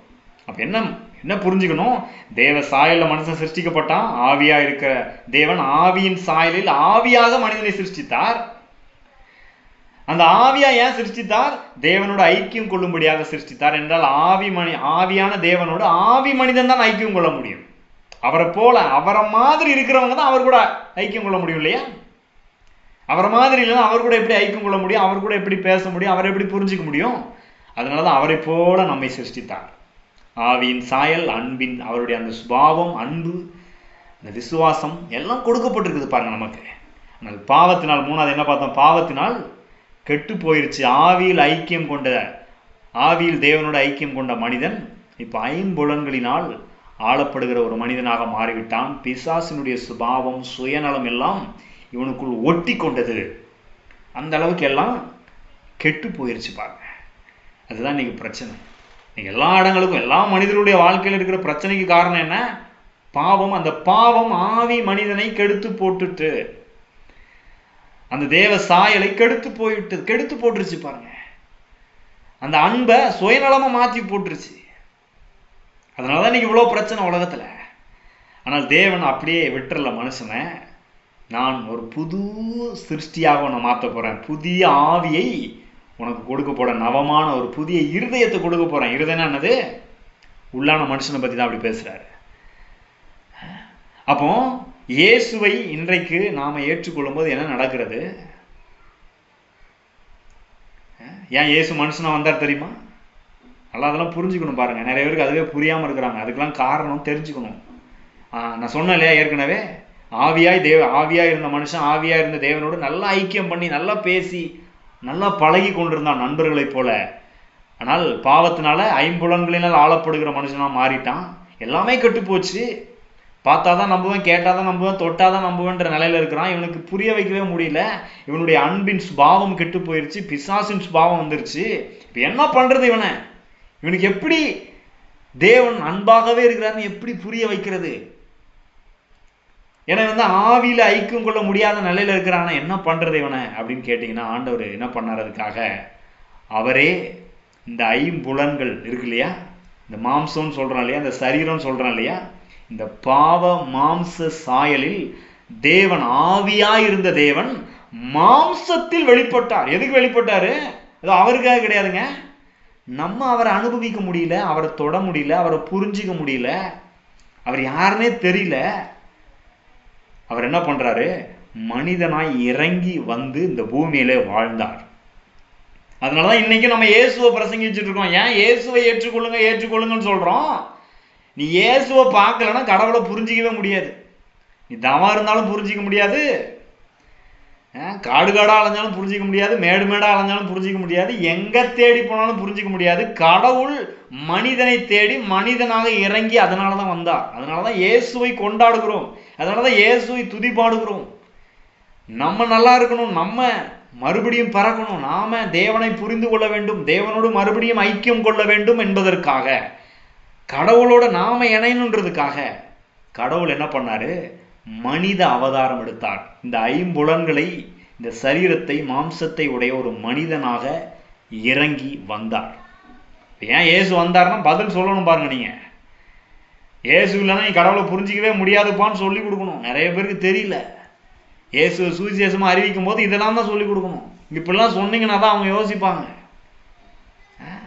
அப்ப என்ன புரிஞ்சுக்கணும்? தேவ சாயல்ல மனுஷன் சிருஷ்டிக்கப்பட்டான். ஆவியா இருக்கிற தேவன் ஆவியின் சாயலில் ஆவியாக மனிதனை சிருஷ்டித்தார். அந்த ஆவியா ஏன் சிருஷ்டித்தார்? தேவனோட ஐக்கியம் கொள்ளும்படியாக சிருஷ்டித்தார். என்றால் ஆவியான தேவனோடு ஆவி மனிதன் தான் ஐக்கியம் கொள்ள முடியும். அவரை போல அவரை மாதிரி இருக்கிறவங்க தான் அவர் கூட ஐக்கியம் கொள்ள முடியும் இல்லையா? அவரை மாதிரி இல்லைன்னா அவர் கூட எப்படி ஐக்கியம் கொள்ள முடியும்? அவர் கூட எப்படி பேச முடியும்? அவரை எப்படி புரிஞ்சிக்க முடியும்? அதனாலதான் அவரை போல நம்மை சிருஷ்டித்தார். ஆவியின் சாயல், அன்பின் அவருடைய அந்த சுபாவம், அன்பு, இந்த விசுவாசம் எல்லாம் கொடுக்கப்பட்டிருக்குது பாருங்க நமக்கு. ஆனால் பாவத்தினால், மூணாவது என்ன பார்த்தோம்? பாவத்தினால் கெட்டு போயிருச்சு. ஆவியில் தேவனோட ஐக்கியம் கொண்ட மனிதன் இப்ப ஐம்புலன்களினால் ஆளப்படுகிற ஒரு மனிதனாக மாறிவிட்டான். பிசாசினுடைய சுபாவம், சுயநலம் எல்லாம் இவனுக்குள் ஒட்டி கொண்டது. அந்த அளவுக்கு எல்லாம் கெட்டு போயிருச்சு பாருங்க. அதுதான் இன்னைக்கு பிரச்சனை. இன்னைக்கு எல்லா இடங்களுக்கும், எல்லா மனிதர்களுடைய வாழ்க்கையில் இருக்கிற பிரச்சனைக்கு காரணம் என்ன? பாவம். அந்த பாவம் ஆவி மனிதனை கெடுத்து போட்டுட்டு, அந்த தேவ சாயலை கெடுத்து போட்டுருச்சு பாருங்க. அந்த அன்பை சுயநலமா மாற்றி போட்டுருச்சு. அதனாலதான் இன்னைக்கு இவ்வளவு பிரச்சனை உலகத்துல. ஆனால் தேவன் அப்படியே விட்டுறல மனுஷனை. நான் ஒரு புது சிருஷ்டியாக உன்னை மாற்ற போறேன், புதிய ஆவியை உனக்கு கொடுக்க போறேன், நவமான ஒரு புதிய இருதயத்தை கொடுக்க போறேன். இருதயம் என்னது? உள்ளான மனுஷனை பத்தி தான் அப்படி பேசுறாரு. அப்போ இயேசுவை இன்றைக்கு நாம ஏற்றுக்கொள்ளும் போது என்ன நடக்கிறது? ஏன் இயேசு மனுஷனா வந்தார் தெரியுமா? நல்லா அதெல்லாம் புரிஞ்சுக்கணும் பாருங்க. நிறைய பேருக்கு அதுவே புரியாம இருக்கிறாங்க. அதுக்கெல்லாம் காரணம் தெரிஞ்சுக்கணும். நான் சொன்னேன் இல்லையா ஏற்கனவே, ஆவியா இருந்த மனுஷன் ஆவியா இருந்த தேவனோடு நல்லா ஐக்கியம் பண்ணி, நல்லா பேசி, நல்லா பழகி கொண்டிருந்தான் நண்பர்களைப் போல. ஆனால் பாவத்தினால ஐம்புலன்களினால் ஆளப்படுகிற மனுஷனா மாறிட்டான். எல்லாமே கெட்டு போச்சு. பார்த்தாதான் நம்புவேன், கேட்டாதான் நம்புவேன், தொட்டாதான் நம்புவேன்ற நிலையில இருக்கிறான். இவனுக்கு புரிய வைக்கவே முடியல. இவனுடைய அன்பின் சுபாவம் கெட்டு போயிருச்சு, பிசாசின் சுபாவம் வந்துருச்சு. இப்ப என்ன பண்றது? இவனுக்கு எப்படி தேவன் அன்பாகவே இருக்கிறாருன்னு எப்படி புரிய வைக்கிறது? ஏன்னா ஆவியில ஐக்கியம் கொள்ள முடியாத நிலையில இருக்கிறான, என்ன பண்றது இவனை அப்படின்னு கேட்டீங்கன்னா, ஆண்டவர் என்ன பண்ணார்? அதுக்காக அவரே இந்த ஐம்புலன்கள் இருக்கு இல்லையா, இந்த மாம்சம்னு சொல்றான் இல்லையா, இந்த சரீரம் சொல்றான் இல்லையா, இந்த பாவ மாம்ச சாயலில் தேவன், ஆவியா இருந்த தேவன் மாம்சத்தில் வெளிப்பட்டார். எதுக்கு வெளிப்பட்டாரு? அது அவருக்காக கிடையாதுங்க. நம்ம அவரை அனுபவிக்க முடியல, அவரை தொட முடியல, அவரை புரிஞ்சிக்க முடியல, அவர் யாருன்னே தெரியல. அவர் என்ன பண்றாரு? மனிதனாய் இறங்கி வந்து இந்த பூமியில வாழ்ந்தார். அதனாலதான் இன்னைக்கு நம்ம இயேசுவை பிரசங்கிச்சுட்டு இருக்கோம். ஏன் இயேசுவை ஏற்றுக்கொள்ளுங்கன்னு சொல்றோம்? நீ இயேசுவை பார்க்கலன்னா கடவுளை புரிஞ்சிக்கவே முடியாது. நீ தவா இருந்தாலும் புரிஞ்சிக்க முடியாது, காடு காடா அலைஞ்சாலும் புரிஞ்சிக்க முடியாது, மேடு மேடா அலைஞ்சாலும் புரிஞ்சிக்க முடியாது, எங்க தேடி போனாலும் புரிஞ்சிக்க முடியாது. கடவுள் மனிதனை தேடி மனிதனாக இறங்கி அதனாலதான் வந்தார். அதனாலதான் இயேசுவை கொண்டாடுகிறோம், அதனாலதான் இயேசுவை துதிபாடுகிறோம். நம்ம நல்லா இருக்கணும், நம்ம மறுபடியும் பிறக்கணும், நாம தேவனை புரிந்து கொள்ள வேண்டும், தேவனோடு மறுபடியும் ஐக்கியம் கொள்ள வேண்டும் என்பதற்காக, கடவுளோட நாம இணையணுன்றதுக்காக கடவுள் என்ன பண்ணாரு? மனித அவதாரம் எடுத்தார். இந்த ஐம்புலன்களை, இந்த சரீரத்தை, மாம்சத்தை உடைய ஒரு மனிதனாக இறங்கி வந்தார். ஏன் இயேசு வந்தார்னா பதில் சொல்லணும் பாருங்க. நீங்க இயேசு இல்லைன்னா நீ கடவுளை புரிஞ்சிக்கவே முடியாதுப்பான்னு சொல்லி கொடுக்கணும். நிறைய பேருக்கு தெரியல. இயேசு சுவிசேஷமா அறிவிக்கும் போது இதெல்லாம் தான் சொல்லி கொடுக்கணும். இப்படிலாம் சொன்னீங்கன்னா தான் அவங்க யோசிப்பாங்க.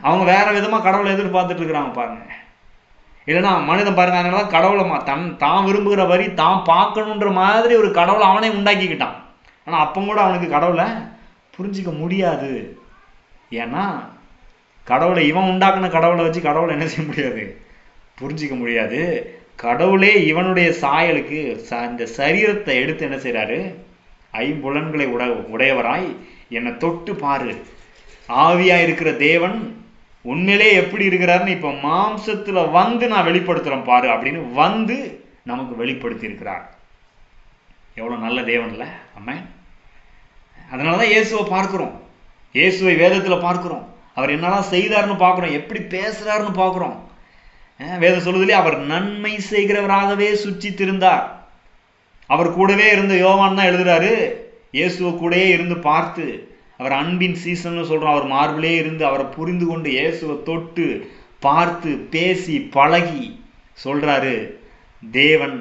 அவங்க வேற விதமா கடவுளை எதிர்பார்த்துட்டு இருக்கிறாங்க பாருங்க. இல்லைன்னா மனிதன் பாருங்க, அதனாலதான் கடவுளை தான் விரும்புகிற வரி தான் பார்க்கணுன்ற மாதிரி ஒரு கடவுளை அவனே உண்டாக்கிக்கிட்டான். ஆனா அப்போ கூட அவனுக்கு கடவுளை புரிஞ்சிக்க முடியாது. ஏன்னா கடவுளை இவன் உண்டாக்குன கடவுளை வச்சு கடவுளை என்ன செய்ய முடியாது? புரிஞ்சிக்க முடியாது. கடவுளே இவனுடைய சாயலுக்கு இந்த சரீரத்தை எடுத்து என்ன செய்யறாரு? ஐம்புலன்களை உடையவராய் என்னை தொட்டு பாரு, ஆவியா இருக்கிற தேவன் உண்மையிலே எப்படி இருக்கிறாருன்னு இப்ப மாம்சத்துல வந்து நான் வெளிப்படுத்துறேன் பாரு அப்படின்னு வந்து நமக்கு வெளிப்படுத்தி இருக்கிறார். எவ்வளவு நல்ல தேவன்ல. ஆமென். அதனாலதான் இயேசுவை பார்க்கிறோம், இயேசுவை வேதத்துல பார்க்கிறோம், அவர் என்னெல்லாம் செய்தாருன்னு பார்க்கிறோம், எப்படி பேசுறாருன்னு பார்க்கிறோம். வேதம் சொல்லுதிலே அவர் நன்மை செய்கிறவராகவே சுற்றித்திருந்தார். அவர் கூடவே இருந்து யோவான் தான் எழுதுறாரு, இயேசுவை கூடவே இருந்து பார்த்து, அவர் அன்பின் சீசன் சொல்றோம், அவர் மார்பிலே இருந்து அவரை புரிந்து கொண்டு இயேசுவை தொட்டு பார்த்து பேசி பழகி சொல்றாரு, தேவன்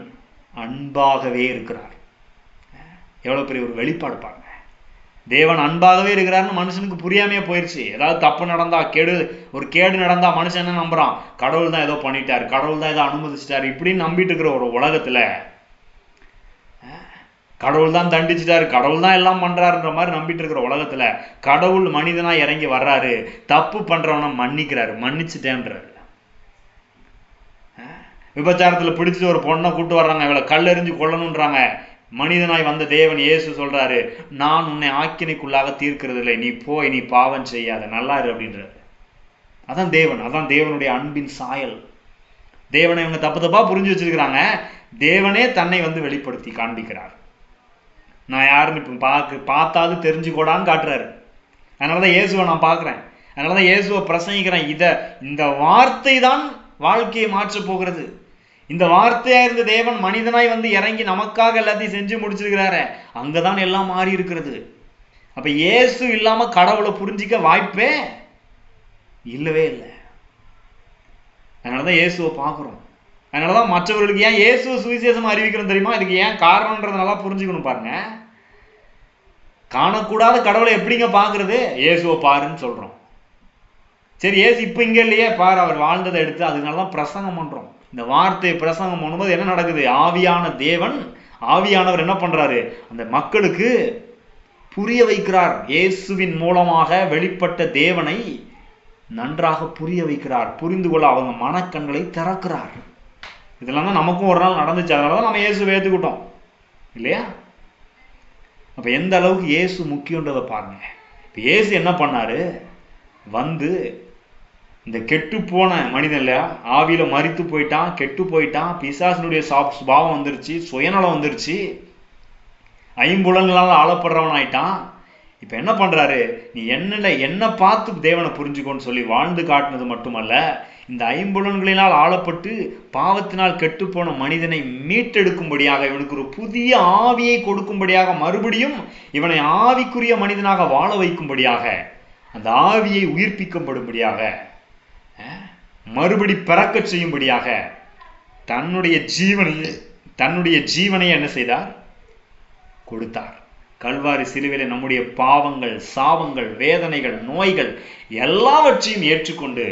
அன்பாகவே இருக்கிறார். எவ்வளவு பெரிய ஒரு வெளிப்பாடு பாருங்க. தேவன் அன்பாகவே இருக்கிறாருன்னு மனுஷனுக்கு புரியாமையே போயிடுச்சு. ஏதாவது தப்பு நடந்தா, ஒரு கேடு நடந்தா மனுஷன் என்ன நம்புறான்? கடவுள் தான் ஏதோ பண்ணிட்டாரு, கடவுள் தான் ஏதோ அனுமதிச்சிட்டாரு இப்படின்னு நம்பிட்டு இருக்கிற ஒரு உலகத்துல, கடவுள் தான் தண்டிச்சிட்டாரு, கடவுள் தான் எல்லாம் பண்றாருன்ற மாதிரி நம்பிட்டு இருக்கிற உலகத்துல கடவுள் மனிதனா இறங்கி வர்றாரு, தப்பு பண்றவனை மன்னிக்கிறாரு, மன்னிச்சுட்டேன்றாரு. விபச்சாரத்துல பிடிச்சிட்டு ஒரு பொண்ணை கூட்டு வர்றாங்க, இவளை கல்லெறிஞ்சு கொல்லணும்ன்றாங்க. மனிதனாய் வந்த தேவன் இயேசு சொல்றாரு, நான் உன்னை ஆக்கினைக்குள்ளாக தீர்க்கிறது இல்லை, நீ போய் நீ பாவம் செய்யாத, நல்லா இரு அப்படின்றாரு. அதான் தேவன், அதான் தேவனுடைய அன்பின் சாயல். தேவனை இவங்க தப்பு தப்பா புரிஞ்சு வச்சிருக்கிறாங்க, தேவனே தன்னை வந்து வெளிப்படுத்தி காண்பிக்கிறார். நான் யாருன்னு இப்ப பார்த்தாது தெரிஞ்சுக்கூடான்னு காட்டுறாரு. அதனாலதான் இயேசுவை நான் பார்க்கிறேன், அதனாலதான் இயேசுவை பிரசங்கிக்கிறேன். இந்த வார்த்தை தான் வாழ்க்கையை மாற்ற போகிறது. இந்த வார்த்தையா இருந்த தேவன் மனிதனாய் வந்து இறங்கி நமக்காக எல்லாத்தையும் செஞ்சு முடிச்சிருக்கிறாரு. அங்கதான் எல்லாம் மாறி இருக்கிறது. அப்ப இயேசு இல்லாம கடவுளை புரிஞ்சிக்க வாய்ப்பே இல்லவே இல்லை. அதனாலதான் இயேசுவை பார்க்கிறோம். அதனாலதான் மற்றவர்களுக்கு ஏன் இயேசு சுவிசேஷம் அறிவிக்கிறோம் தெரியுமா? இதுக்கு ஏன் காரணம்ன்றத நல்லா புரிஞ்சுக்கணும் பாருங்க. காணக்கூடாத கடவுளை எப்படிங்க பாக்குறது? இயேசுவை பாருன்னு சொல்றோம். சரி, இயேசு இப்ப இங்க இல்லையே, பாரு அவர் வாழ்ந்ததை எடுத்து, அதனாலதான் பிரசங்கம் பண்றோம். இந்த வார்த்தையை பிரசங்கம் பண்ணும்போது என்ன நடக்குது? ஆவியான தேவன், ஆவியானவர் என்ன பண்றாரு? அந்த மக்களுக்கு புரிய வைக்கிறார். இயேசுவின் மூலமாக வெளிப்பட்ட தேவனை நன்றாக புரிய வைக்கிறார், புரிந்து கொள்ள அவங்க மனக்கண்களை திறக்கிறார். இதெல்லாம் தான் நமக்கும் ஒரு நாள் நடந்துச்சு. அதனாலதான் நம்ம இயேசு ஏத்துக்கிட்டோம் இல்லையா? அப்ப எந்த அளவுக்கு இயேசு முக்கியன்றதை பாருங்க. இப்ப இயேசு என்ன பண்ணாரு? வந்து இந்த கெட்டு போன மனிதன் இல்லையா, ஆவியில மரித்து போயிட்டான், கெட்டு போயிட்டான், பிசாசினுடைய சுபாவம் வந்துருச்சு, சுயநலம் வந்துருச்சு, ஐம்புலன்களால் ஆளப்படுறவன் ஆயிட்டான். இப்ப என்ன பண்றாரு? நீ என்ன பார்த்து தேவனை புரிஞ்சுக்கோன்னு சொல்லி வாழ்ந்து காட்டினது மட்டுமல்ல, இந்த ஐம்புலன்களினால் ஆளப்பட்டு பாவத்தினால் கெட்டு போன மனிதனை மீட்டெடுக்கும்படியாக, இவனுக்கு ஒரு புதிய ஆவியை கொடுக்கும்படியாக, மறுபடியும் இவனை ஆவிக்குரிய மனிதனாக வாழ வைக்கும்படியாக, அந்த ஆவியை உயிர்ப்பிக்கப்படும்படியாக, மறுபடி பிறக்க செய்யும்படியாக தன்னுடைய ஜீவனையை என்ன செய்தார்? கொடுத்தார். கல்வாரி சிலுவையிலே நம்முடைய பாவங்கள், சாபங்கள், வேதனைகள், நோய்கள் எல்லாவற்றையும் ஏற்றுக்கொண்டு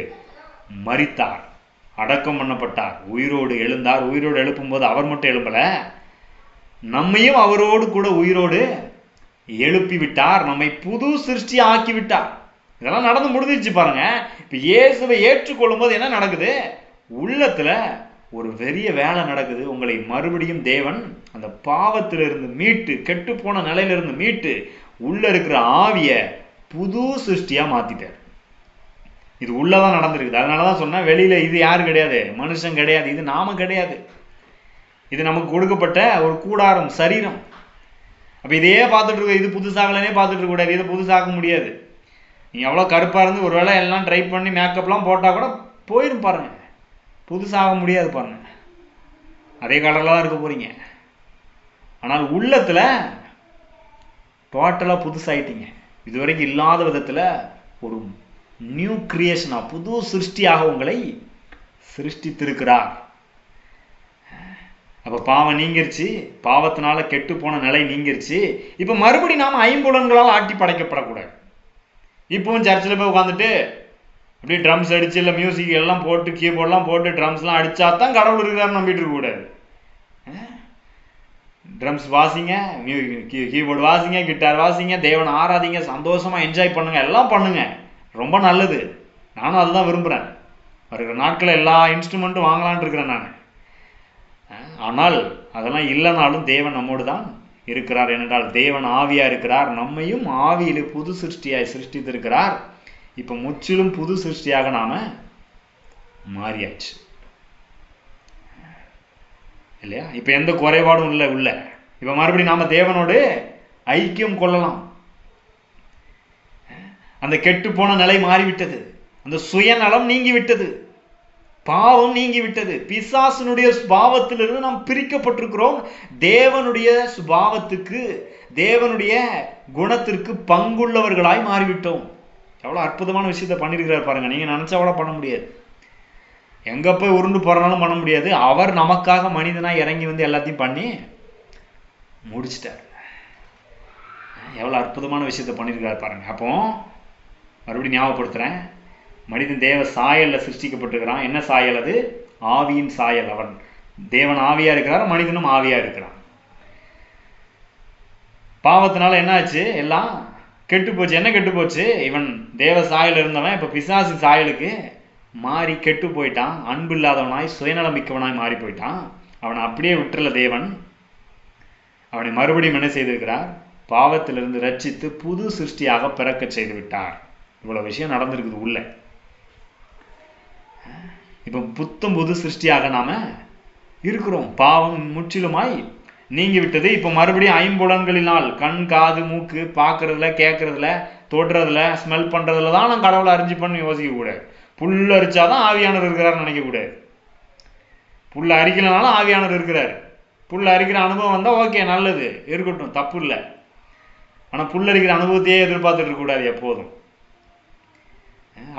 மரித்தார், அடக்கம் பண்ணப்பட்டார், உயிரோடு எழுந்தார். உயிரோடு எழுப்பும் போது அவர் மட்டும் எழும்பல, நம்மையும் அவரோடு கூட உயிரோடு எழுப்பி விட்டார், நம்மை புது சிருஷ்டி ஆக்கி விட்டார். இதெல்லாம் நடந்து முடிஞ்சிருச்சு பாருங்க. இப்ப இயேசுவை ஏற்றுக்கொள்ளும் போது என்ன நடக்குது? உள்ளத்துல ஒரு பெரிய வேலை நடக்குது. உங்களை மறுபடியும் தேவன் அந்த பாவத்திலிருந்து மீட்டு, கெட்டு போன நிலையிலிருந்து மீட்டு உள்ள இருக்கிற ஆவிய புது சிருஷ்டியா மாத்திட்டார். இது உள்ளதான் நடந்திருக்குது. அதனாலதான் சொன்னேன், வெளியில இது யாரு கிடையாது, மனுஷன் கிடையாது, இது நாம கிடையாது, இது நமக்கு கொடுக்கப்பட்ட ஒரு கூடாரம், சரீரம். அப்ப இதையே பார்த்துட்டு இருக்க, இது புதுசாகலனே பார்த்துட்டு இருக்க கூடாது, இதை புதுசாக்க முடியாது. நீங்க எவ்வளவு கருப்பா இருந்து ஒருவேளை எல்லாம் ட்ரை பண்ணி மேக்கப்லாம் போட்டா கூட போயிடும் பாருங்க, புதுசாக முடியாது பாருங்க, அதே கலர்ல தான் இருக்க போறீங்க. ஆனால் உள்ளத்துல டோட்டலா புதுசாயிட்டீங்க. இதுவரைக்கும் இல்லாத விதத்துல ஒரு நியூ கிரியேஷனா, புது சிருஷ்டியாக உங்களை சிருஷ்டித்திருக்கிறார். அப்ப பாவம் நீங்கிருச்சு, பாவத்தினால கெட்டு போன நிலை நீங்கிருச்சு. இப்ப மறுபடி நாம ஐம்புலன்களால் ஆட்டி படைக்கப்படக்கூடாது. இப்பவும் சர்ச்சில் போய் உட்காந்துட்டு அப்படியே ட்ரம்ஸ் அடிச்சு இல்லை மியூசிக் எல்லாம் போட்டு கீபோர்ட்லாம் போட்டு ட்ரம்ஸ்லாம் அடிச்சா தான் கடவுள் இருக்கிறாருன்னு நம்பிட்டு இருக்க கூடாது. ட்ரம்ஸ் வாசிங்க, கீபோர்டு வாசிங்க, கிட்டார் வாசிங்க, தேவனை ஆராதிங்க, சந்தோஷமா என்ஜாய் பண்ணுங்க, எல்லாம் பண்ணுங்க, ரொம்ப நல்லது. நானும் அதுதான் விரும்புகிறேன். வருகிற நாட்களில் எல்லா இன்ஸ்ட்ருமெண்ட்டும் வாங்கலான் இருக்கிறேன் நான். ஆனால் அதெல்லாம் இல்லைனாலும் தேவன் நம்மோடு தான் இருக்கிறார். ஏனென்றால் தேவன் ஆவியா இருக்கிறார், நம்மையும் ஆவியிலே புது சிருஷ்டியாய் சிருஷ்டித்திருக்கிறார். இப்ப முற்றிலும் புது சிருஷ்டியாக நாம மாறியாச்சு இல்லையா? இப்ப எந்த குறைபாடும் இல்லை உள்ள. இப்ப மறுபடியும் நாம தேவனோடு ஐக்கியம் கொள்ளலாம். அந்த கெட்டு போன நிலை மாறிவிட்டது, அந்த சுயநலம் நீங்கி விட்டது, பாவம் நீங்கி விட்டது, பிசாசனுடைய சுபாவத்திலிருந்து நாம் பிரிக்கப்பட்டிருக்கிறோம். தேவனுடைய சுபாவத்துக்கு, தேவனுடைய குணத்திற்கு பங்குள்ளவர்களாய் மாறிவிட்டோம். எவ்வளவு அற்புதமான விஷயத்தை பண்ணிருக்கிறார் பாருங்க. நீங்க நினைச்சா கூட பண்ண முடியாது, எங்க போய் உருண்டு போறனாலும் பண்ண முடியாது. அவர் நமக்காக மனிதனா இறங்கி வந்து எல்லாத்தையும் பண்ணி முடிச்சிட்டார். எவ்வளவு அற்புதமான விஷயத்தை பண்ணிருக்கிறார் பாருங்க. அப்போ மறுபடியும் ஞாபகப்படுத்துறேன், மனிதன் தேவ சாயல்ல சிருஷ்டிக்கப்பட்டிருக்கிறான். என்ன சாயல் அது? ஆவியின் சாயல். அவன் தேவன் ஆவியா இருக்கிறார், மனிதனும் ஆவியா இருக்கிறான். பாவத்தினால என்ன ஆச்சு? எல்லாம் கெட்டு போச்சு. என்ன கெட்டு போச்சு? இவன் தேவ சாயல் இருந்தவன் இப்ப பிசாசு சாயலுக்கு மாறி கெட்டு போயிட்டான். அன்பு இல்லாதவனாய் சுயநலமிக்கவனாய் மாறி போயிட்டான். அவனை அப்படியே விட்டுறல தேவன். அவனை மறுபடியும் என்ன செய்திருக்கிறார்? பாவத்திலிருந்து ரட்சித்து புது சிருஷ்டியாக பிறக்க செய்து விட்டார். இவ்வளவு விஷயம் நடந்திருக்குது உள்ள. இப்ப புத்தம் புது சிருஷ்டியாக நாம இருக்கிறோம். பாவம் முற்றிலுமாய் நீங்கி விட்டது. இப்ப மறுபடியும் ஐம்புலன்களினால், கண், காது, மூக்கு, பார்க்கறதுல, கேட்கறதுல, தொடுறதுல, ஸ்மெல் பண்றதுல தான் நான் கடவுளை அறிஞ்சிப்பன்னு யோசிக்க கூடாது. புல் அரிச்சாதான் ஆவியானவர் இருக்கிறார் நினைக்க கூடாது. புல் அரிக்கலனாலும் ஆவியானவர் இருக்கிறார். புல் அரிக்கிற அனுபவம் வந்தா ஓகே, நல்லது, இருக்கட்டும், தப்பு இல்லை. ஆனா புல் அரிக்கிற அனுபவத்தையே எதிர்பார்த்துட்டு இருக்க கூடாது எப்போதும்.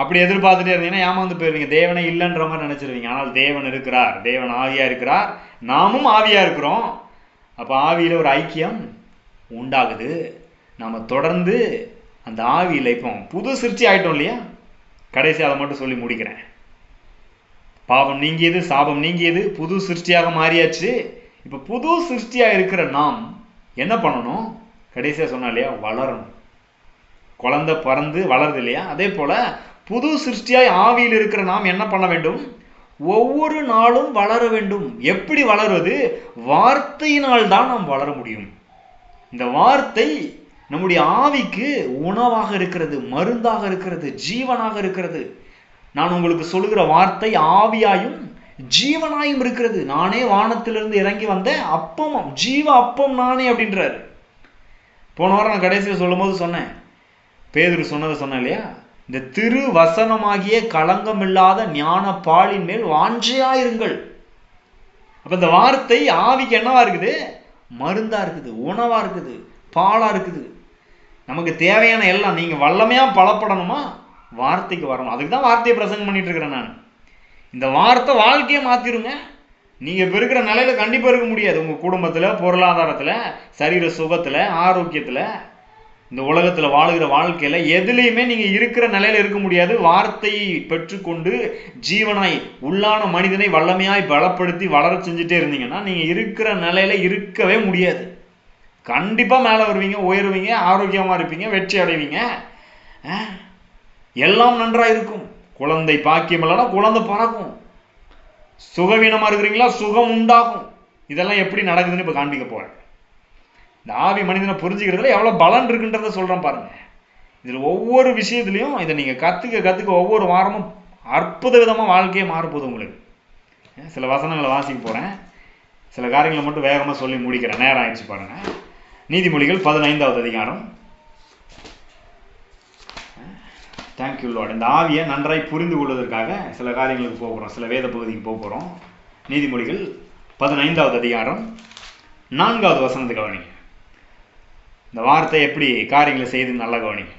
அப்படி எதிர்பார்த்துட்டே இருந்தீங்கன்னா ஏமாந்து போயிருவீங்க, தேவனே இல்லைன்ற மாதிரி நினைச்சிருவீங்க. ஆனால் தேவன் இருக்கிறார், தேவன் ஆவியா இருக்கிறார், நாமும் ஆவியா இருக்கிறோம். அப்ப ஆவியில ஒரு ஐக்கியம் உண்டாகுது. நாம தொடர்ந்து அந்த ஆவியில இப்போ புது சிருஷ்டி ஆயிட்டோம் இல்லையா? கடைசி அதை மட்டும் சொல்லி முடிக்கிறேன். பாவம் நீங்கியது, சாபம் நீங்கியது, புது சிருஷ்டியாக மாறியாச்சு. இப்ப புது சிருஷ்டியா இருக்கிற நாம் என்ன பண்ணணும்? கடைசியா சொன்னா இல்லையா, வளரணும். குழந்தை பறந்து வளருது இல்லையா? அதே போல புது சிருஷ்டியாய் ஆவியில் இருக்கிற நாம் என்ன பண்ண வேண்டும்? ஒவ்வொரு நாளும் வளர வேண்டும். எப்படி வளருவது? வார்த்தையினால் தான் நாம் வளர முடியும். இந்த வார்த்தை நம்முடைய ஆவிக்கு உணவாக இருக்கிறது, மருந்தாக இருக்கிறது, ஜீவனாக இருக்கிறது. நான் உங்களுக்கு சொல்லுகிற வார்த்தை ஆவியாயும் ஜீவனாயும் இருக்கிறது. நானே வானத்திலிருந்து இறங்கி வந்த அப்பமும், ஜீவ அப்பம் நானே அப்படின்றாரு. போன வாரம் நான் கடைசியில் சொல்லும் போது சொன்னேன், பேதுரு சொன்னதை சொன்னேன் இல்லையா, இந்த திரு வசனமாகிய களங்கம் இல்லாத ஞான பாலின் மேல் வாஞ்சையாயிருங்கள். அப்ப இந்த வார்த்தை ஆவிக்கு என்னவா இருக்குது? மருந்தா இருக்குது, உணவா இருக்குது, பாலா இருக்குது. நமக்கு தேவையான எல்லாம். நீங்க வல்லமையா பலப்படணுமா? வார்த்தைக்கு வரணும். அதுக்கு தான் வார்த்தையை பிரசங்கம் பண்ணிட்டு இருக்கிறேன் நான். இந்த வார்த்தை வாழ்க்கையை மாத்திருங்க. நீங்க இப்ப இருக்கிற நிலையில கண்டிப்பா இருக்க முடியாது. உங்க குடும்பத்துல, பொருளாதாரத்துல, சரீர சுகத்துல, ஆரோக்கியத்துல, இந்த உலகத்துல வாழுகிற வாழ்க்கையில எதுலையுமே நீங்க இருக்கிற நிலையில இருக்க முடியாது. வார்த்தையை பெற்றுக்கொண்டு ஜீவனாய் உள்ளான மனிதனை வல்லமையாய் பலப்படுத்தி வளர செஞ்சுட்டே இருந்தீங்கன்னா நீங்க இருக்கிற நிலையில இருக்கவே முடியாது. கண்டிப்பா மேல வருவீங்க, உயருவீங்க, ஆரோக்கியமா இருப்பீங்க, வெற்றி அடைவீங்க, எல்லாம் நன்றா இருக்கும். குழந்தை பாக்கியம் இல்லைன்னா குழந்தை பறக்கும். சுகவீனமா இருக்கிறீங்களா? சுகம் உண்டாகும். இதெல்லாம் எப்படி நடக்குதுன்னு இப்போ காண்பிக்க போகிறேன். இந்த ஆவி மனிதனை புரிஞ்சுக்கிறதுல எவ்வளோ பலன் இருக்குன்றத சொல்கிறேன் பாருங்க. இதில் ஒவ்வொரு விஷயத்துலையும் இதை நீங்கள் கற்றுக்க ஒவ்வொரு வாரமும் அற்புத விதமாக வாழ்க்கையே மாறப்போகுது உங்களுக்கு. சில வசனங்களை வாசிக்க போகிறேன், சில காரியங்களை மட்டும் வேகமாக சொல்லி முடிக்கிறேன், நேரம் ஆயிடுச்சு பாருங்கள். நீதிமொழிகள் 15வது அதிகாரம். Thank you Lord. இந்த ஆவியை நன்றாய் புரிந்து கொள்வதற்காக சில காரியங்களுக்கு போகிறோம், சில வேத பகுதிக்கு போகிறோம். நீதிமொழிகள் 15வது அதிகாரம் 4வது வசனத்தை கவனிங்க. இந்த வார்த்தை எப்படி காரியங்களை செய்து நல்லா கவனிங்க.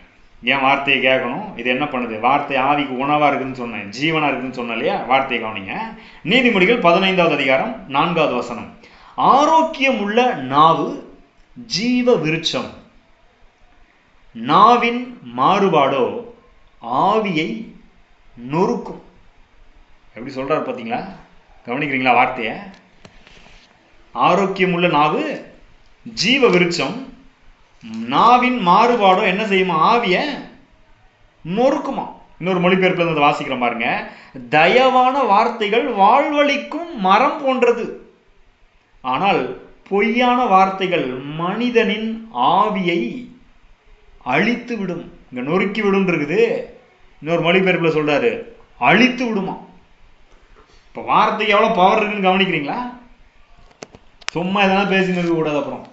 ஏன் வார்த்தையை கேட்கணும்? இது என்ன பண்ணுது? வார்த்தை ஆவிக்கு உணவாக இருக்குதுன்னு சொன்னேன், ஜீவனாக இருக்குதுன்னு சொன்னேன் இல்லையா? வார்த்தையை கவனிங்க. நீதிமொழிகள் 15வது அதிகாரம் 4வது வசனம். ஆரோக்கியம் உள்ள நாவு ஜீவ விருட்சம், நாவின் மாறுபாடோ ஆவியை நொறுக்கும். எப்படி சொல்றாரு பார்த்தீங்களா? கவனிக்கிறீங்களா வார்த்தையை? ஆரோக்கியம் உள்ள நாவு ஜீவ விருட்சம், நாவின் மாறுபாடோ என்ன செய்யுமா? ஆவியை நொறுக்குமா. இன்னொரு மொழிபெயர்ப்புல இருந்து வாசிக்கிறோம் பாருங்க. தயவான வார்த்தைகள் வாழ்வழிக்கும் மரம் போன்றது, ஆனால் பொய்யான வார்த்தைகள் மனிதனின் ஆவியை அழித்து விடும். இங்க நொறுக்கி விடும் இருக்குது, இன்னொரு மொழிபெயர்ப்புல சொல்றாரு அழித்து விடுமா. இப்ப வார்த்தைக்கு எவ்வளவு பவர் இருக்குன்னு கவனிக்கிறீங்களா? சும்மா எதனா பேசின்னு இருக்க கூடாது. அப்புறம்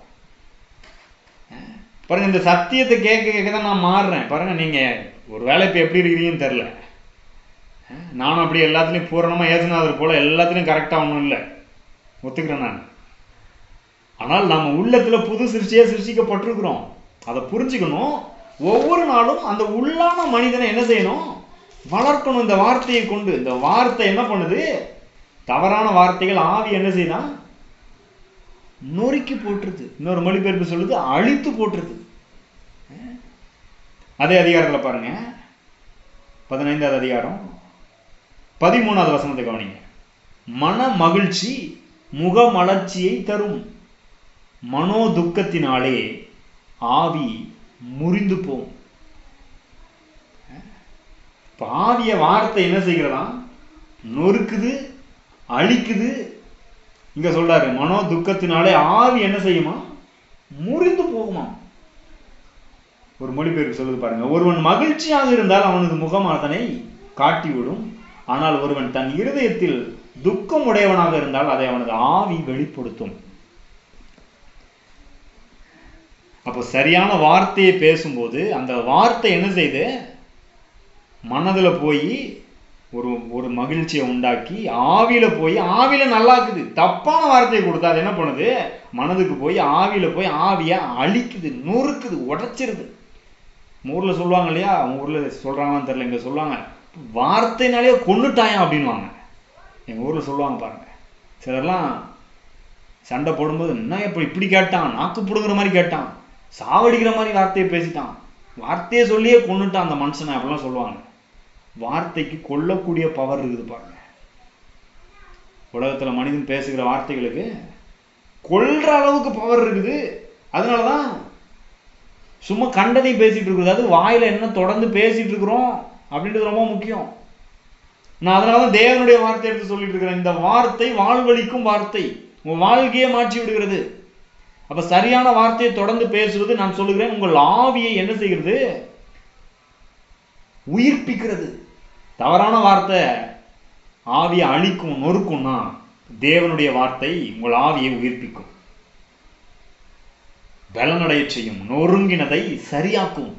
பாருங்க, இந்த சத்தியத்தை கேட்க தான் நான் மாறுறேன் பாருங்க. நீங்க ஒரு வேலை இப்ப எப்படி இருக்கிறீங்கன்னு தெரியல. நானும் அப்படி எல்லாத்துலயும் பூரணமா ஏசுனாதர் போல எல்லாத்துலயும் கரெக்டா ஒன்றும் இல்லை, ஒத்துக்கிறேன் நான். ஆனால் நம்ம உள்ளத்துல புது சிருஷ்டியா சிருஷ்டிக்கப்பட்டிருக்கிறோம். அதை புரிஞ்சுக்கணும். ஒவ்வொரு நாளும் அந்த உள்ளான மனிதனை என்ன செய்யணும்? வளர்க்கணும். இந்த வார்த்தையை கொண்டு. இந்த வார்த்தை என்ன பண்ணுது? தவறான வார்த்தைகள் ஆவி என்ன செய்தான்? நொறுக்கி போட்டுருது. இன்னொரு மொழிபெயர்ப்பு சொல்லுது அழித்து போட்டுருது. அதே அதிகாரத்தில் பாருங்க, 15வது அதிகாரம் 13வது வசனத்தை கவனிங்க. மன மகிழ்ச்சி முக மலர்ச்சியை தரும், மனோ துக்கத்தினாலே ஆவி முறிந்து போகும். ஆவிய வார்த்தை என்ன செய்கிறதா? நொறுக்குது, அழிக்குது. இங்க சொல்றாரு மனோ துக்கத்தினாலே ஆவி என்ன செய்யுமா? முறிந்து போகுமா. ஒரு மொழிபெயர்ப்பு சொல்லுது பாருங்க. ஒருவன் மகிழ்ச்சியாக இருந்தால் அவனது முகம் அதனை காட்டிவிடும், ஆனால் ஒருவன் தன் இருதயத்தில் துக்கம் உடையவனாக இருந்தால் அதை அவனது ஆவி வெளிப்படுத்தும். அப்போ சரியான வார்த்தையை பேசும்போது அந்த வார்த்தை என்ன செய்யுது? மனதில் போய் ஒரு மகிழ்ச்சியை உண்டாக்கி ஆவியில போய் ஆவியில நல்லாக்குது. தப்பான வார்த்தையை கொடுத்தா அது என்ன பண்ணுது? மனதுக்கு போய் ஆவியில போய் ஆவியை அழிக்குது, நொறுக்குது, உடைச்சிருது. ஊர்ல சொல்லுவாங்க இல்லையா? அவங்க ஊர்ல சொல்றாங்கன்னு தெரியல, இங்க சொல்லுவாங்க வார்த்தைனாலே கொன்னுட்டாயா அப்படின்வாங்க. எங்க ஊர்ல சொல்லுவாங்க பாருங்க. சிலர்லாம் சண்டை போடும்போது என்ன இப்படி கேட்டான், நாக்கு புடுங்குற மாதிரி கேட்டான், சாவடிக்கிற மாதிரி வார்த்தையை பேசிட்டான், வார்த்தையை சொல்லியே கொன்னுட்டான் அந்த மனுஷனை அப்படிலாம் சொல்லுவாங்க. வார்த்தைக்கு கொல்லக்கூடிய பவர் இருக்குது பாருங்க. உலகத்துல மனிதன் பேசுகிற வார்த்தைகளுக்கு கொல்ற அளவுக்கு பவர் இருக்குது. அதனாலதான் சும்மா கண்டதை பேசிட்டு இருக்கிறது, அது வாயில என்ன தொடர்ந்து பேசிட்டு இருக்கிறோம் அப்படின்றது ரொம்ப முக்கியம். நான் அதனாலதான் தேவனுடைய வார்த்தை எடுத்து சொல்லிட்டு இருக்கிறேன். இந்த வார்த்தை வாழ்வழிக்கும் வார்த்தை, உங்க வாழ்க்கையை மாற்றி விடுகிறது. அப்ப சரியான வார்த்தையை தொடர்ந்து பேசுவது, நான் சொல்லுகிறேன், உங்கள் ஆவியை என்ன செய்கிறது? உயிர்ப்பிக்கிறது. தவறான வார்த்தை ஆவியை அழிக்கும், நொறுக்கும்னா தேவனுடைய வார்த்தை உங்கள் ஆவியை உயிர்ப்பிக்கும், பலனடைய செய்யும், நொறுங்கினதை சரியாக்கும்.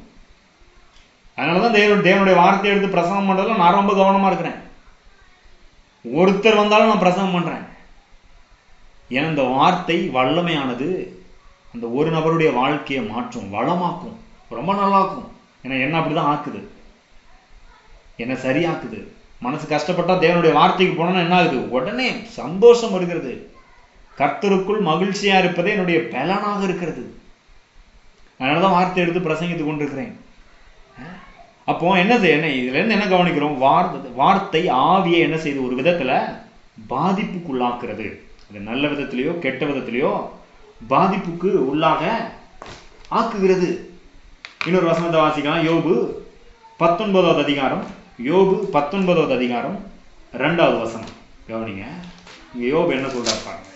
அதனாலதான் தேவனுடைய வார்த்தையை எடுத்து பிரசங்கம் பண்றதுல நான் ரொம்ப கவனமா இருக்கிறேன். ஒருத்தர் வந்தாலும் நான் பிரசங்கம் பண்றேன். ஏன்னா இந்த வார்த்தை வல்லமையானது. அந்த ஒரு நபருடைய வாழ்க்கையை மாற்றும், வளமாக்கும், ரொம்ப நல்லாக்கும். ஏன்னா என்ன அப்படிதான் ஆக்குது, என்ன சரியாக்குது. மனசு கஷ்டப்பட்டா தேவனுடைய வார்த்தைக்கு போனோம்னா என்ன ஆகுது? உடனே சந்தோஷம் வருகிறது. கர்த்தருக்குள் மகிழ்ச்சியா இருப்பதே என்னுடைய பலனாக இருக்கிறது. அதனாலதான் வார்த்தை எடுத்து பிரசங்கித்துக் கொண்டிருக்கிறேன். அப்போ என்ன இதுல இருந்து என்ன கவனிக்கிறோம்? வார்த்தை ஆவியை என்ன செய்து ஒரு விதத்துல பாதிப்புக்குள்ளாக்குறது. அது நல்ல விதத்திலேயோ கெட்ட விதத்திலேயோ பாதிப்புக்கு உள்ளாக ஆக்குகிறது. இன்னொரு வசனத்தை வாசிக்கலாம். யோபு 19வது அதிகாரம், யோபு 19வது அதிகாரம் 2வது வசனம் கவனிங்க. இங்க யோபு என்ன சொல்றாரு பாருங்க.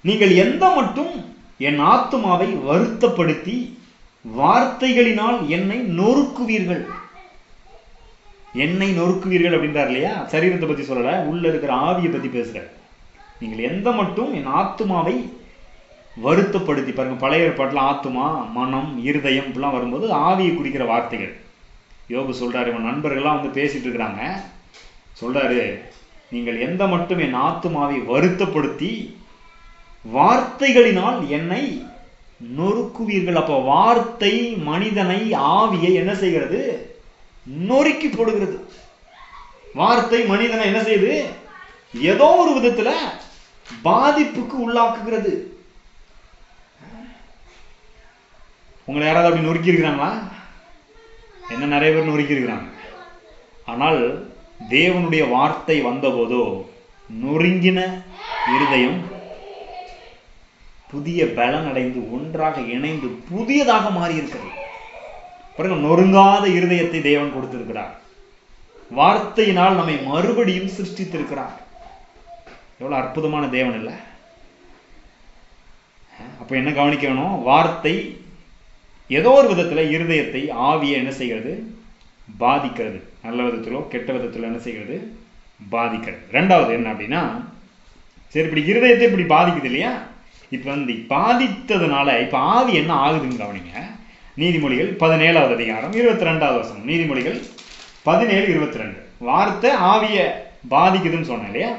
நீங்கள் எந்த மட்டும் என் ஆத்துமாவை வருத்தப்படுத்தி வார்த்தைகளினால் என்னை நொறுக்குவீர்கள். என்னை நொறுக்குவீர்கள் அப்படின்றார் இல்லையா? சரீரத்தை பத்தி சொல்லல, உள்ள இருக்கிற ஆவியை பத்தி பேசுற. நீங்கள் எந்த மட்டும் என் ஆத்துமாவை வருத்தப்படுத்தி, பாருங்க பழைய ஏற்பாட்டில் ஆத்துமா, மனம், இருதயம் இப்படிலாம் வரும்போது ஆவியை குறிக்கிற வார்த்தைகள். யோபு சொல்றாரு, இவன் நண்பர்கள்லாம் வந்து பேசிட்டு இருக்கிறாங்க, சொல்றாரு, நீங்கள் எந்த மட்டும் என் ஆத்துமாவை வருத்தப்படுத்தி வார்த்தைகளினால் என்னை நொறுக்குவீர்கள். அப்போ வார்த்தை மனிதனை, ஆவியை என்ன செய்கிறது? நொறுக்கி போடுகிறது. வார்த்தை மனிதனை என்ன செய்யுது? ஏதோ ஒரு விதத்துல பாதிப்புக்கு உள்ளாக்குகிறது. உங்களை யாராவது அப்படி நொறுக்கி இருக்கிறாங்களா? என்ன நிறைய பேர் நொறுக்கி இருக்கிறாங்க. ஆனால் தேவனுடைய வார்த்தை வந்த போதோ நொறுங்கின இருதயம் புதிய பலன் அடைந்து ஒன்றாக இணைந்து புதியதாக மாறி இருக்கிறது. பாருங்க, நொறுங்காத இருதயத்தை தேவன் கொடுத்திருக்கிறார். வார்த்தையினால் நம்மை மறுபடியும் சிருஷ்டித்திருக்கிறார். எவ்வளவு அற்புதமான தேவன் இல்லை? அப்ப என்ன கவனிக்க வேணும்? வார்த்தை ஏதோ ஒரு விதத்துல இருதயத்தை, ஆவியை என்ன செய்கிறது? பாதிக்கிறது. நல்ல விதத்திலோ கெட்ட விதத்திலோ என்ன செய்கிறது? பாதிக்கிறது. ரெண்டாவது என்ன அப்படின்னா, சரி இப்படி இருதயத்தை இப்படி பாதிக்குது இல்லையா? இப்ப வந்து பாதித்ததுனால இப்ப ஆவி என்ன ஆகுதுன்னு கவனிங்க. நீதிமொழிகள் 17வது அதிகாரம் 22வது வசனம். நீதிமொழிகள் 17:22. வார்த்தை ஆவியை பாதிக்குதுன்னு சொன்னேன் இல்லையா?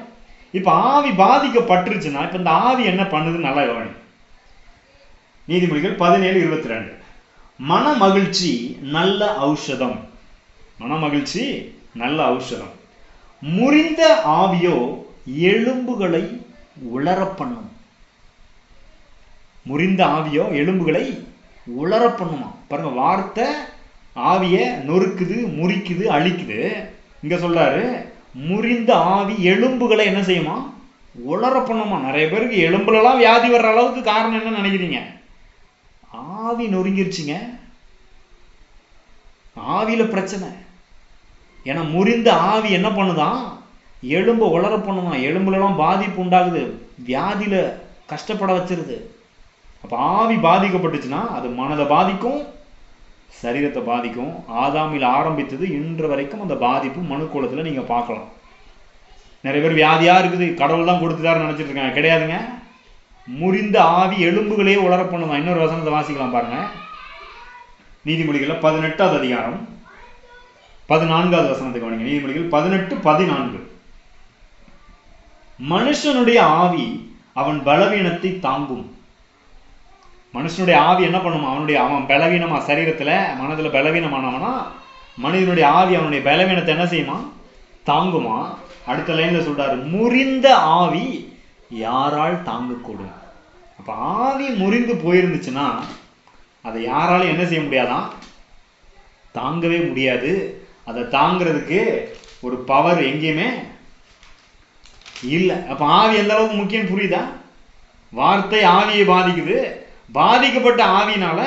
இப்ப ஆவி பாதிக்கப்பட்டுருச்சுன்னா இப்ப இந்த ஆவி என்ன பண்ணுதுன்னு நல்லா கவனி. நீதிமொழிகள் 17:22. மன மகிழ்ச்சி நல்ல ஔஷதம். மன மகிழ்ச்சி நல்ல ஔஷதம். முறிந்த ஆவியோ எலும்புகளை உலர பண்ணும். முறிந்த ஆவியோ எலும்புகளை உலர பண்ணுமா? பாருங்க, வார்த்தை ஆவிய நொறுக்குது, முறிக்குது, அழிக்குது. இங்க சொல்றாரு, முறிந்த ஆவி எலும்புகளை என்ன செய்யுமா? உலர பண்ணுமா. நிறைய பேருக்கு எலும்புலாம் வியாதி வர்ற அளவுக்கு காரணம் என்ன நினைக்கிறீங்க? ஆவி நொறுங்கிருச்சுங்க. ஆவியில பிரச்சனை. ஏன்னா முறிந்த ஆவி என்ன பண்ணுதான்? எலும்பை உலர பண்ணுதான். எலும்புலாம் பாதிப்பு உண்டாகுது, வியாதியில கஷ்டப்பட வச்சிருது. அப்ப ஆவி பாதிக்கப்பட்டுச்சுன்னா அது மனதை பாதிக்கும், சரீரத்தை பாதிக்கும். ஆதாமில் ஆரம்பித்தது இன்று வரைக்கும் அந்த பாதிப்பு மனுக்குலத்துல நீங்க பார்க்கலாம். நிறைய பேர் வியாதியா இருக்குது, கடவுள் தான் கொடுத்துட்டாருன்னு நினைச்சிட்டு இருக்காங்க. கிடையாதுங்க. முறிந்த ஆவி எலும்புகளே உலர பண்ணுதான். இன்னொரு வசனத்தை வாசிக்கலாம் பாருங்க. நீதிமொழிகள் 18வது அதிகாரம் 14வது வசனத்தை கவனிங்க. நீதிமொழிகள் 18:14. மனுஷனுடைய ஆவி அவன் பலவீனத்தை தாங்கும். மனுஷனுடைய ஆவி என்ன பண்ணுமா? அவன் பலவீனமா, சரீரத்துல மனதுல பலவீனமானவனா மனிதனுடைய ஆவி அவனுடைய பலவீனத்தை என்ன செய்யுமா? தாங்குமா. அடுத்த லைன்ல சொல்றாரு, முறிந்த ஆவி யாரால் தாங்கக்கூடும். அப்ப ஆவி முறிந்து போயிருந்துச்சுன்னா அதை யாராலும் என்ன செய்ய முடியாதான்? தாங்கவே முடியாது. அதை தாங்கிறதுக்கு ஒரு பவர் எங்கேயுமே இல்லை. அப்ப ஆவி எந்த அளவுக்கு முக்கியம் புரியுதா? வார்த்தை ஆவியை பாதிக்குது. பாதிக்கப்பட்ட ஆவியினால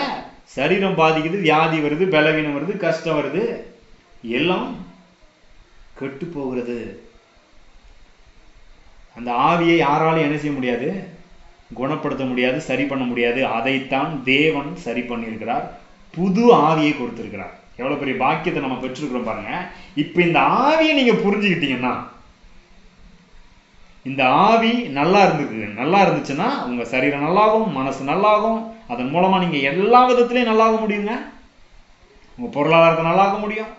சரீரம் பாதிக்குது, வியாதி வருது, பலவீனம் வருது, கஷ்டம் வருது, எல்லாம் கெட்டு போகிறது. அந்த ஆவியை யாராலும் என்ன செய்ய முடியாது? குணப்படுத்த முடியாது, சரி பண்ண முடியாது. அதைத்தான் தேவன் சரி பண்ணியிருக்கிறார். புது ஆவியை கொடுத்திருக்கிறார். எவ்வளவு பெரிய பாக்கியத்தை நம்ம பெற்றிருக்கிறோம் பாருங்க. இப்ப இந்த ஆவியை நீங்க புரிஞ்சுக்கிட்டீங்கன்னா, இந்த ஆவி நல்லா இருந்துச்சுன்னா உங்க சரீரம் நல்லாகும், மனசு நல்லாகும். அதன் மூலமா நீங்க எல்லா விதத்திலையும் நல்லாக முடியுங்க. உங்க பொருளாதாரத்தை நல்லாக முடியும்,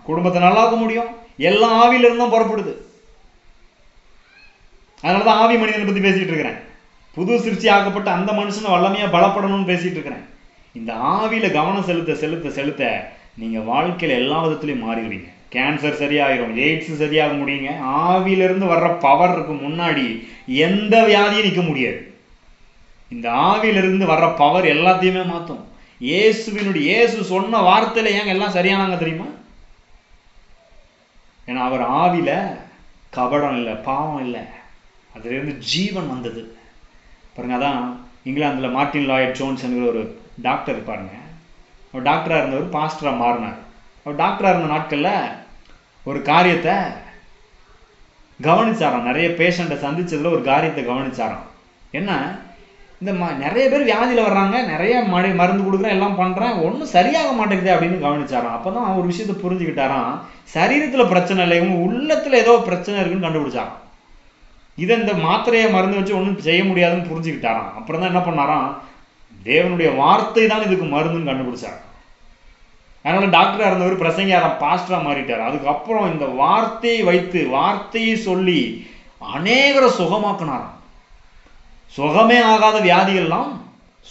குடும்பத்தை நல்லாக முடியும். எல்லா ஆவியில இருந்தும் புறப்படுது. அதனாலதான் ஆவி மனிதனை பத்தி பேசிட்டு இருக்கிறேன். புது சிருஷ்டி ஆக்கப்பட்ட அந்த மனுஷனை வல்லமையா பலப்படணும்னு பேசிட்டு இருக்கிறேன். இந்த ஆவியில கவனம் செலுத்த செலுத்த செலுத்த நீங்க வாழ்க்கையில எல்லா விதத்திலையும் மாறிடுவீங்க. கேன்சர் சரியாயிரும், எய்ட்ஸ் சரியாக முடியுங்க. ஆவியிலிருந்து வர்ற பவருக்கு முன்னாடி எந்த வியாதியும் நிற்க முடியாது. இந்த ஆவியிலிருந்து வர்ற பவர் எல்லாத்தையுமே மாற்றும். இயேசு சொன்ன வார்த்தையில ஏங்க எல்லாம் சரியானாங்க தெரியுமா? ஏன்னா அவர் ஆவியில கபடம் இல்லை, பாவம் இல்லை, அதுல இருந்து ஜீவன் வந்தது. பாருங்க, அதான் இங்கிலாந்துல மார்ட்டின் லாய்ட் ஜோன்ஸ் என்கிற ஒரு டாக்டர் இருப்பாருங்க. அவர் டாக்டரா இருந்தவர் பாஸ்டரா மாறினார். அவர் டாக்டரா இருந்த நாட்கள்ல ஒரு காரியத்தை கவனிச்சாராம். நிறைய பேஷண்ட்டை சந்திச்சதுல ஒரு காரியத்தை கவனிச்சாராம். என்ன இந்த நிறைய பேர் வியாதியில் வர்றாங்க, நிறைய மருந்து கொடுக்குறேன், எல்லாம் பண்ணுறேன், ஒன்றும் சரியாக மாட்டேங்குது அப்படின்னு கவனிச்சாராம். அப்போ தான் ஒரு விஷயத்தை புரிஞ்சுக்கிட்டாராம், சரீரத்தில் பிரச்சனை இல்லை, இவங்க உள்ளத்தில் ஏதோ பிரச்சனை இருக்குன்னு கண்டுபிடிச்சாராம். இதை இந்த மாத்திரையை மருந்து வச்சு ஒன்றும் செய்ய முடியாதுன்னு புரிஞ்சுக்கிட்டாராம். அப்புறம் தான் என்ன பண்ணாராம், தேவனுடைய வார்த்தை தான் இதுக்கு மருந்துன்னு கண்டுபிடிச்சார். அதனால டாக்டராக இருந்தவர் பிரசங்கியாராம், பாஸ்டராக மாறிட்டார். அதுக்கப்புறம் இந்த வார்த்தையை வைத்து, வார்த்தையை சொல்லி அநேகரை சுகமாக்கினாராம். சுகமே ஆகாத வியாதிகள்லாம்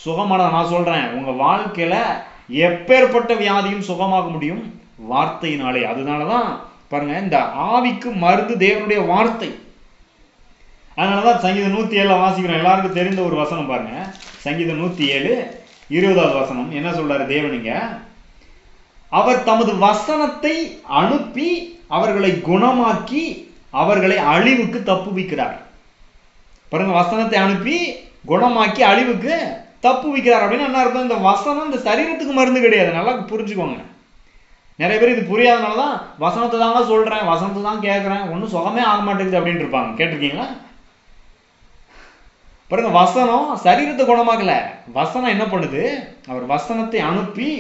சுகமான. நான் சொல்றேன், உங்க வாழ்க்கையில எப்பேற்பட்ட வியாதியும் சுகமாக முடியும் வார்த்தையினாலே. அதனாலதான் பாருங்க, இந்த ஆவிக்கு மருந்து தேவனுடைய வார்த்தை. அதனாலதான் சங்கீதம் 107 வாசிக்கிறோம். எல்லாருக்கும் தெரிந்த ஒரு வசனம் பாருங்க, சங்கீதம் 107 20வது வசனம். என்ன சொல்றாரு தேவனுங்க, அவர் தமது வசனத்தை அனுப்பி அவர்களை குணமாக்கி அவர்களை அழிவுக்கு தப்புவிக்கிறார். பாருங்க, வசனத்தை அனுப்பி குணமாக்கி அழிவுக்கு தப்புவிக்கிறார் அப்படின்னு என்ன அர்த்தம்? இந்த வசனம் இந்த சரீரத்துக்கு மருந்து கிடையாது. நல்லா புரிஞ்சுக்கோங்க. நிறைய பேர் இது புரியாதனாலதான் வசனத்தை தாங்க சொல்றேன், வசனத்தை தான் கேட்கறேன், ஒன்றும் சுகமே ஆக மாட்டேங்குது அப்படின்னு இருப்பாங்க. கேட்டிருக்கீங்களா? பாருங்க, வசனம் சரீரத்தை குணமாக்கல. வசனம் என்ன பண்ணுது? அவர் வசனத்தை அனுப்பி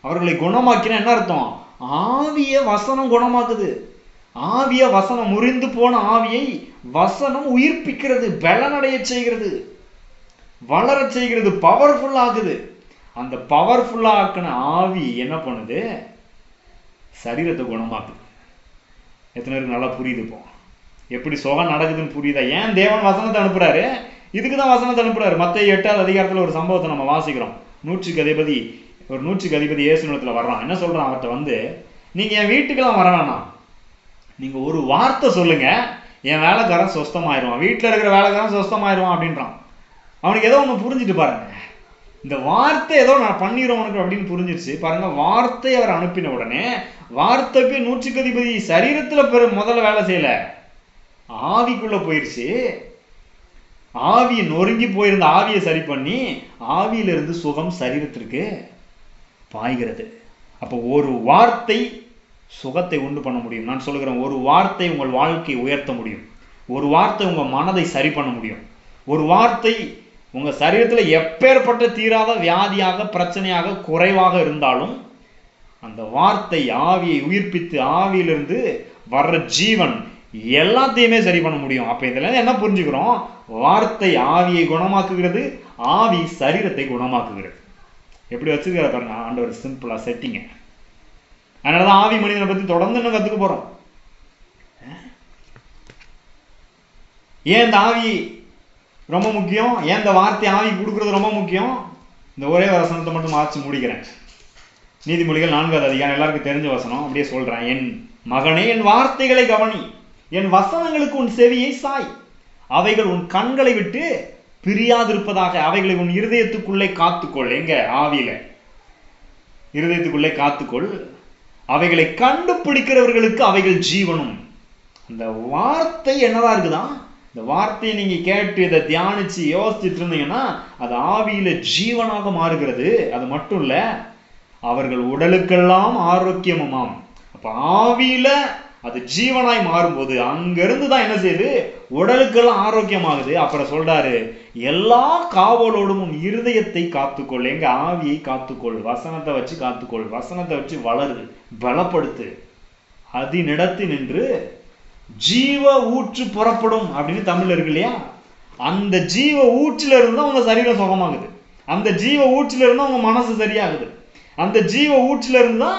அவர்களை குணமாக்கினா என்ன அர்த்தம்? ஆவிய வசனம் குணமாக்குது. ஆவிய வசனம், முறிந்து போன ஆவியை வசனம் உயிர்ப்பிக்கிறது, பலனடைய செய்கிறது, வளர செய்கிறது, பவர்ஃபுல் ஆகுது. அந்த பவர்ஃபுல்லா ஆக்கின ஆவி என்ன பண்ணுது? சரீரத்தை குணமாக்குது. எத்தனை பேருக்கு நல்லா புரியுது? இப்போ எப்படி சுகம் நடக்குதுன்னு புரியுதா? ஏன் தேவன் வசனத்தை அனுப்புறாரு? இதுக்குதான் வசனத்தை அனுப்புறாரு. மத்தேயு 8வது அதிகாரத்துல ஒரு சம்பவத்தை நம்ம வாசிக்கிறோம். நூற்றுக்கு அதிபதி இயேசு நிலத்துல வர்றான். என்ன சொல்றான்? அவர்கிட்ட வந்து, நீங்க என் வீட்டுக்கெல்லாம் வர வேணாம், நீங்க ஒரு வார்த்தை சொல்லுங்க, என் வேலைக்காரன் சொஸ்தமாயிருவான், வீட்டுல இருக்கிற வேலைக்காரன் சொஸ்தமாயிருவான் அப்படின்றான். அவனுக்கு ஏதோ ஒண்ணு புரிஞ்சுட்டு பாருங்க, இந்த வார்த்தை ஏதோ நான் பண்ணிடுவோம் உனக்கு அப்படின்னு புரிஞ்சிருச்சு பாருங்க. வார்த்தை அவர் அனுப்பின உடனே வார்த்தைக்கு நூற்றுக்கு அதிபதி சரீரத்துல முதல்ல வேலை செய்யல, ஆவிக்குள்ள போயிருச்சு. ஆவியை நொறுங்கி போயிருந்த ஆவியை சரி பண்ணி ஆவியிலிருந்து சுகம் சரீரத்திற்கு பாய்கிறது. அப்போ ஒரு வார்த்தை சுகத்தை உண்டு பண்ண முடியும். நான் சொல்லுகிறேன், ஒரு வார்த்தை உங்கள் வாழ்க்கையை உயர்த்த முடியும். ஒரு வார்த்தை உங்க மனதை சரி பண்ண முடியும். ஒரு வார்த்தை உங்க சரீரத்துல எப்பேற்பட்ட தீராத வியாதியாக, பிரச்சனையாக, குறைவாக இருந்தாலும் அந்த வார்த்தை ஆவியை உயிர்ப்பித்து ஆவியிலிருந்து வர்ற ஜீவன் எல்லாத்தையுமே சரி பண்ண முடியும். அப்ப இதுல என்ன புரிஞ்சுக்கிறோம்? வார்த்தை ஆவியை குணமாக்குகிறது, ஆவி சரீரத்தை குணமாக்குகிறது. எப்படி வச்சுக்கிற பாருங்க ஆண்டவர், சிம்பிளா செட்டிங்க. அதனாலதான் ஆவி மனிதனை பத்தி தொடர்ந்து இன்னும் கத்துக்க போறோம். ஏன் இந்த ஆவி ரொம்ப முக்கியம்? ஏன் இந்த வார்த்தை ஆவி கொடுக்கறது ரொம்ப முக்கியம்? இந்த ஒரே வசனத்தை மட்டும் மாற்றி முடிக்கிறேன். நீதிமொழிகள் 4வது அதிகாரம், எல்லாருக்கும் தெரிஞ்ச வசனம், அப்படியே சொல்றேன். என் மகனே, என் வார்த்தைகளை கவனி, என் வசனங்களுக்கு உன் செவியை சாய், அவைகள் உன் கண்களை விட்டு பிரியாதிருப்பதாக, அவைகளை உன் இருதயத்துக்குள்ளே காத்துக்கொள். எங்க? ஆவியில இருதயத்துக்குள்ளே காத்துக்கொள். அவைகளை கண்டுபிடிக்கிறவர்களுக்கு அவைகள் ஜீவனும். அந்த வார்த்தை என்னதான் இருக்குதான்? இந்த வார்த்தையை நீங்க கேட்டு இதை தியானிச்சு யோசிச்சுட்டு இருந்தீங்கன்னா அது ஆவியில ஜீவனாக மாறுகிறது. அது மட்டும் இல்ல, அவர்கள் உடலுக்கெல்லாம் ஆரோக்கியமுமாம். அப்ப ஆவியில அது ஜீவனாய் மாறும்போது அங்கிருந்து தான் என்ன செய்யுது? உடலுக்கெல்லாம் ஆரோக்கியமாகுது. அப்புறம் சொல்றாரு, எல்லா காவலோடும் உன் இருதயத்தை காத்துக்கொள். எங்க? ஆவியை காத்துக்கொள், வசனத்தை வச்சு காத்துக்கொள், வசனத்தை வச்சு வளரு, பலப்படுத்து. அதினிடத்து நின்று ஜீவ ஊற்று புறப்படும் அப்படின்னு தமிழ்ல இருக்கு இல்லையா? அந்த ஜீவ ஊற்றில இருந்தா உங்க சரீரம் சுகமாகுது, அந்த ஜீவ ஊற்றில இருந்தா உங்க மனசு சரியாகுது, அந்த ஜீவ ஊற்றில இருந்தா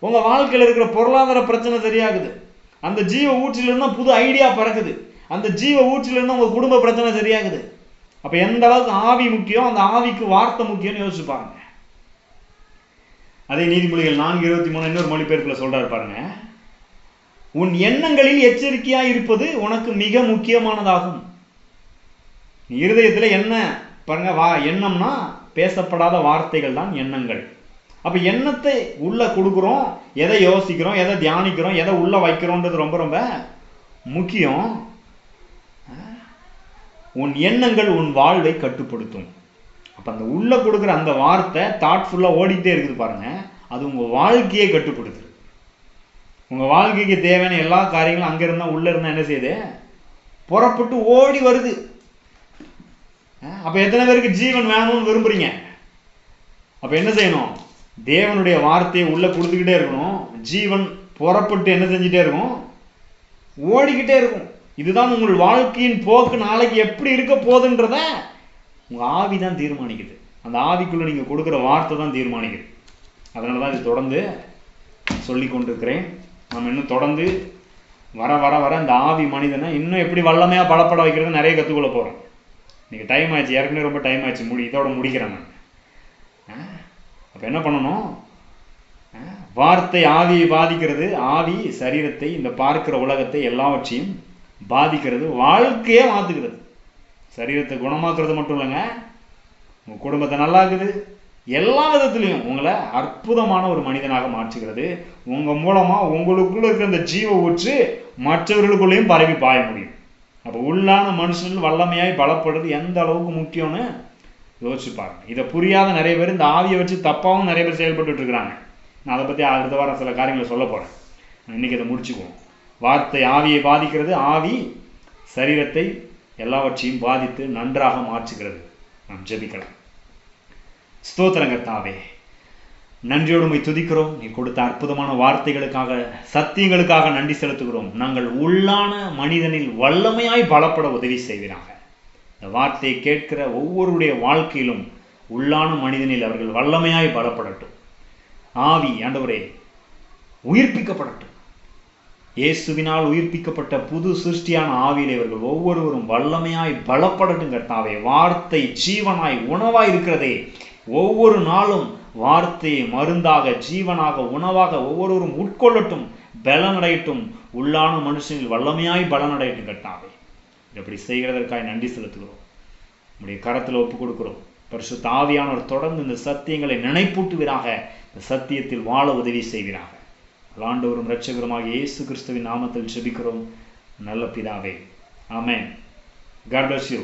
உங்க வாழ்க்கையில இருக்கிற பொருளாதார பிரச்சனை சரியாகுது, அந்த ஜீவ ஊற்றில இருந்தா புது ஐடியா பிறக்குது, அந்த ஜீவ ஊற்றில இருந்தா உங்க குடும்ப பிரச்சனை சரியாகுது. அப்ப எந்த அளவுக்கு ஆவி முக்கியம், அந்த ஆவிக்கு வார்த்தை முக்கியம்னு யோசிச்சு பாருங்க. அதே நீதிமொழிகள் 4:23 இன்னொரு மொழிபெயர்ப்புல சொல்றாரு பாருங்க, உன் எண்ணங்களில் எச்சரிக்கையா இருப்பது உனக்கு மிக முக்கியமானதாகும். நீ இருதயத்துல என்ன பாருங்க, எண்ணம்னா பேசப்படாத வார்த்தைகள் தான் எண்ணங்கள். அப்ப எண்ணத்தை உள்ள கொடுக்குறோம், எதை யோசிக்கிறோம், எதை தியானிக்கிறோம், எதை உள்ள வைக்கிறோம்ன்றது ரொம்ப ரொம்ப முக்கியம். உன் எண்ணங்கள் உன் வாழ்வை கட்டுப்படுத்தும். அப்ப அந்த உள்ள கொடுக்குற அந்த வார்த்தை தாட்ஃபுல்லா ஓடிக்கிட்டே இருக்குது பாருங்க, அது உங்க வாழ்க்கையை கட்டுப்படுத்துது. உங்க வாழ்க்கைக்கு தேவையான எல்லா காரியங்களும் அங்க இருந்தா, உள்ள இருந்தா என்ன செய்யுது? புறப்பட்டு ஓடி வருது. அப்ப எத்தனை பேருக்கு ஜீவன் வேணும்னு விரும்புறீங்க? அப்ப என்ன செய்யணும்? தேவனுடைய வார்த்தையை உள்ள கொடுத்துக்கிட்டே இருக்கணும். ஜீவன் புறப்பட்டு என்ன செஞ்சுட்டே இருக்கும்? ஓடிக்கிட்டே இருக்கும். இதுதான் உங்கள் வாழ்க்கையின் போக்கு நாளைக்கு எப்படி இருக்க போகுதுன்றத உங்க ஆவி தான் தீர்மானிக்குது. அந்த ஆவிக்குள்ள நீங்க கொடுக்குற வார்த்தை தான் தீர்மானிக்குது. அதனாலதான் இது தொடர்ந்து சொல்லி கொண்டிருக்கிறேன். நம்ம இன்னும் தொடர்ந்து வர வர வர இந்த ஆவி மனிதனை இன்னும் எப்படி வல்லமையா பலப்பட வைக்கிறது நிறைய கற்றுக்கொள்ள போறோம். இன்னைக்கு டைம் ஆயிடுச்சு, ஏற்கனவே ரொம்ப டைம் ஆயிடுச்சு, இதோட முடிக்கிறேன் நான். அப்ப என்ன பண்ணணும்? வார்த்தை ஆவியை பாதிக்கிறது. ஆவி சரீரத்தை, இந்த பார்க்கிற உலகத்தை எல்லாவற்றையும் பாதிக்கிறது, வாழ்க்கையே மாத்துக்கிறது. சரீரத்தை குணமாக்குறது மட்டும் இல்லைங்க, உங்க குடும்பத்தை நல்லா இருக்குது, எல்லா விதத்திலையும் உங்களை அற்புதமான ஒரு மனிதனாக மாற்றுகிறது. உங்க மூலமா உங்களுக்குள்ள இருக்கிற அந்த ஜீவ ஊற்று மற்றவர்களுக்குள்ளேயும் பரவி பாய முடியும். அப்ப உள்ளான மனுஷன் வல்லமையாய் பலப்படுறது எந்த அளவுக்கு முக்கியம்னு யோசிச்சு பாருங்க. இதை புரியாத நிறைய பேர் இந்த ஆவியை வச்சு தப்பாவும் நிறைய பேர் செயல்பட்டு இருக்கிறாங்க. நான் அதை பத்தி அடுத்த வாரம் சில காரியங்களை சொல்ல போறேன். இன்னைக்கு அதை முடிச்சுக்குவோம். வார்த்தை ஆவியை பாதிக்கிறது, ஆவி சரீரத்தை எல்லாவற்றையும் பாதித்து நன்றாக மாற்றுகிறது. நாம் ஜெபிக்கலாம். ஸ்தோத்திரம் கர்த்தாவே, நன்றியோடு உம்மை துதிக்கிறோம். நீ கொடுத்த அற்புதமான வார்த்தைகளுக்காக, சத்தியங்களுக்காக நன்றி செலுத்துகிறோம். நாங்கள் உள்ளான மனிதனில் வல்லமையாய் பலப்பட உதவி செய்வீராக. இந்த வார்த்தையை கேட்கிற ஒவ்வொருடைய வாழ்க்கையிலும் உள்ளான மனிதனில் அவர்கள் வல்லமையாய் பலப்படட்டும். ஆவி ஆண்டவரே உயிர்ப்பிக்கப்படட்டும். இயேசுவினால் உயிர்ப்பிக்கப்பட்ட புது சிருஷ்டியான ஆவியிலே இவர்கள் ஒவ்வொருவரும் வல்லமையாய் பலப்படட்டும் கர்த்தாவே. வார்த்தை ஜீவனாய் உணவாய் இருக்கிறதே, ஒவ்வொரு நாளும் வார்த்தையை மருந்தாக, ஜீவனாக, உணவாக ஒவ்வொருவரும் உட்கொள்ளட்டும், பலனடையட்டும். உள்ளான மனுஷனில் வல்லமையாய் பலனடையட்டும் கர்த்தாவே. இப்படி செய்கிறதற்காக நன்றி செலுத்துகிறோம். நம்முடைய கரத்தில் ஒப்பு கொடுக்கிறோம். பரிசுத்த ஆவியானவர் தொடர்ந்து இந்த சத்தியங்களை நினைப்பூட்டுவீராக. இந்த சத்தியத்தில் வாழ உதவி செய்வீராக. ஆண்டவரும் இரட்சகருமாகிய இயேசு கிறிஸ்துவின் நாமத்தில் ஜெபிக்கிறோம் நல்ல பிதாவே. ஆமென். God bless you.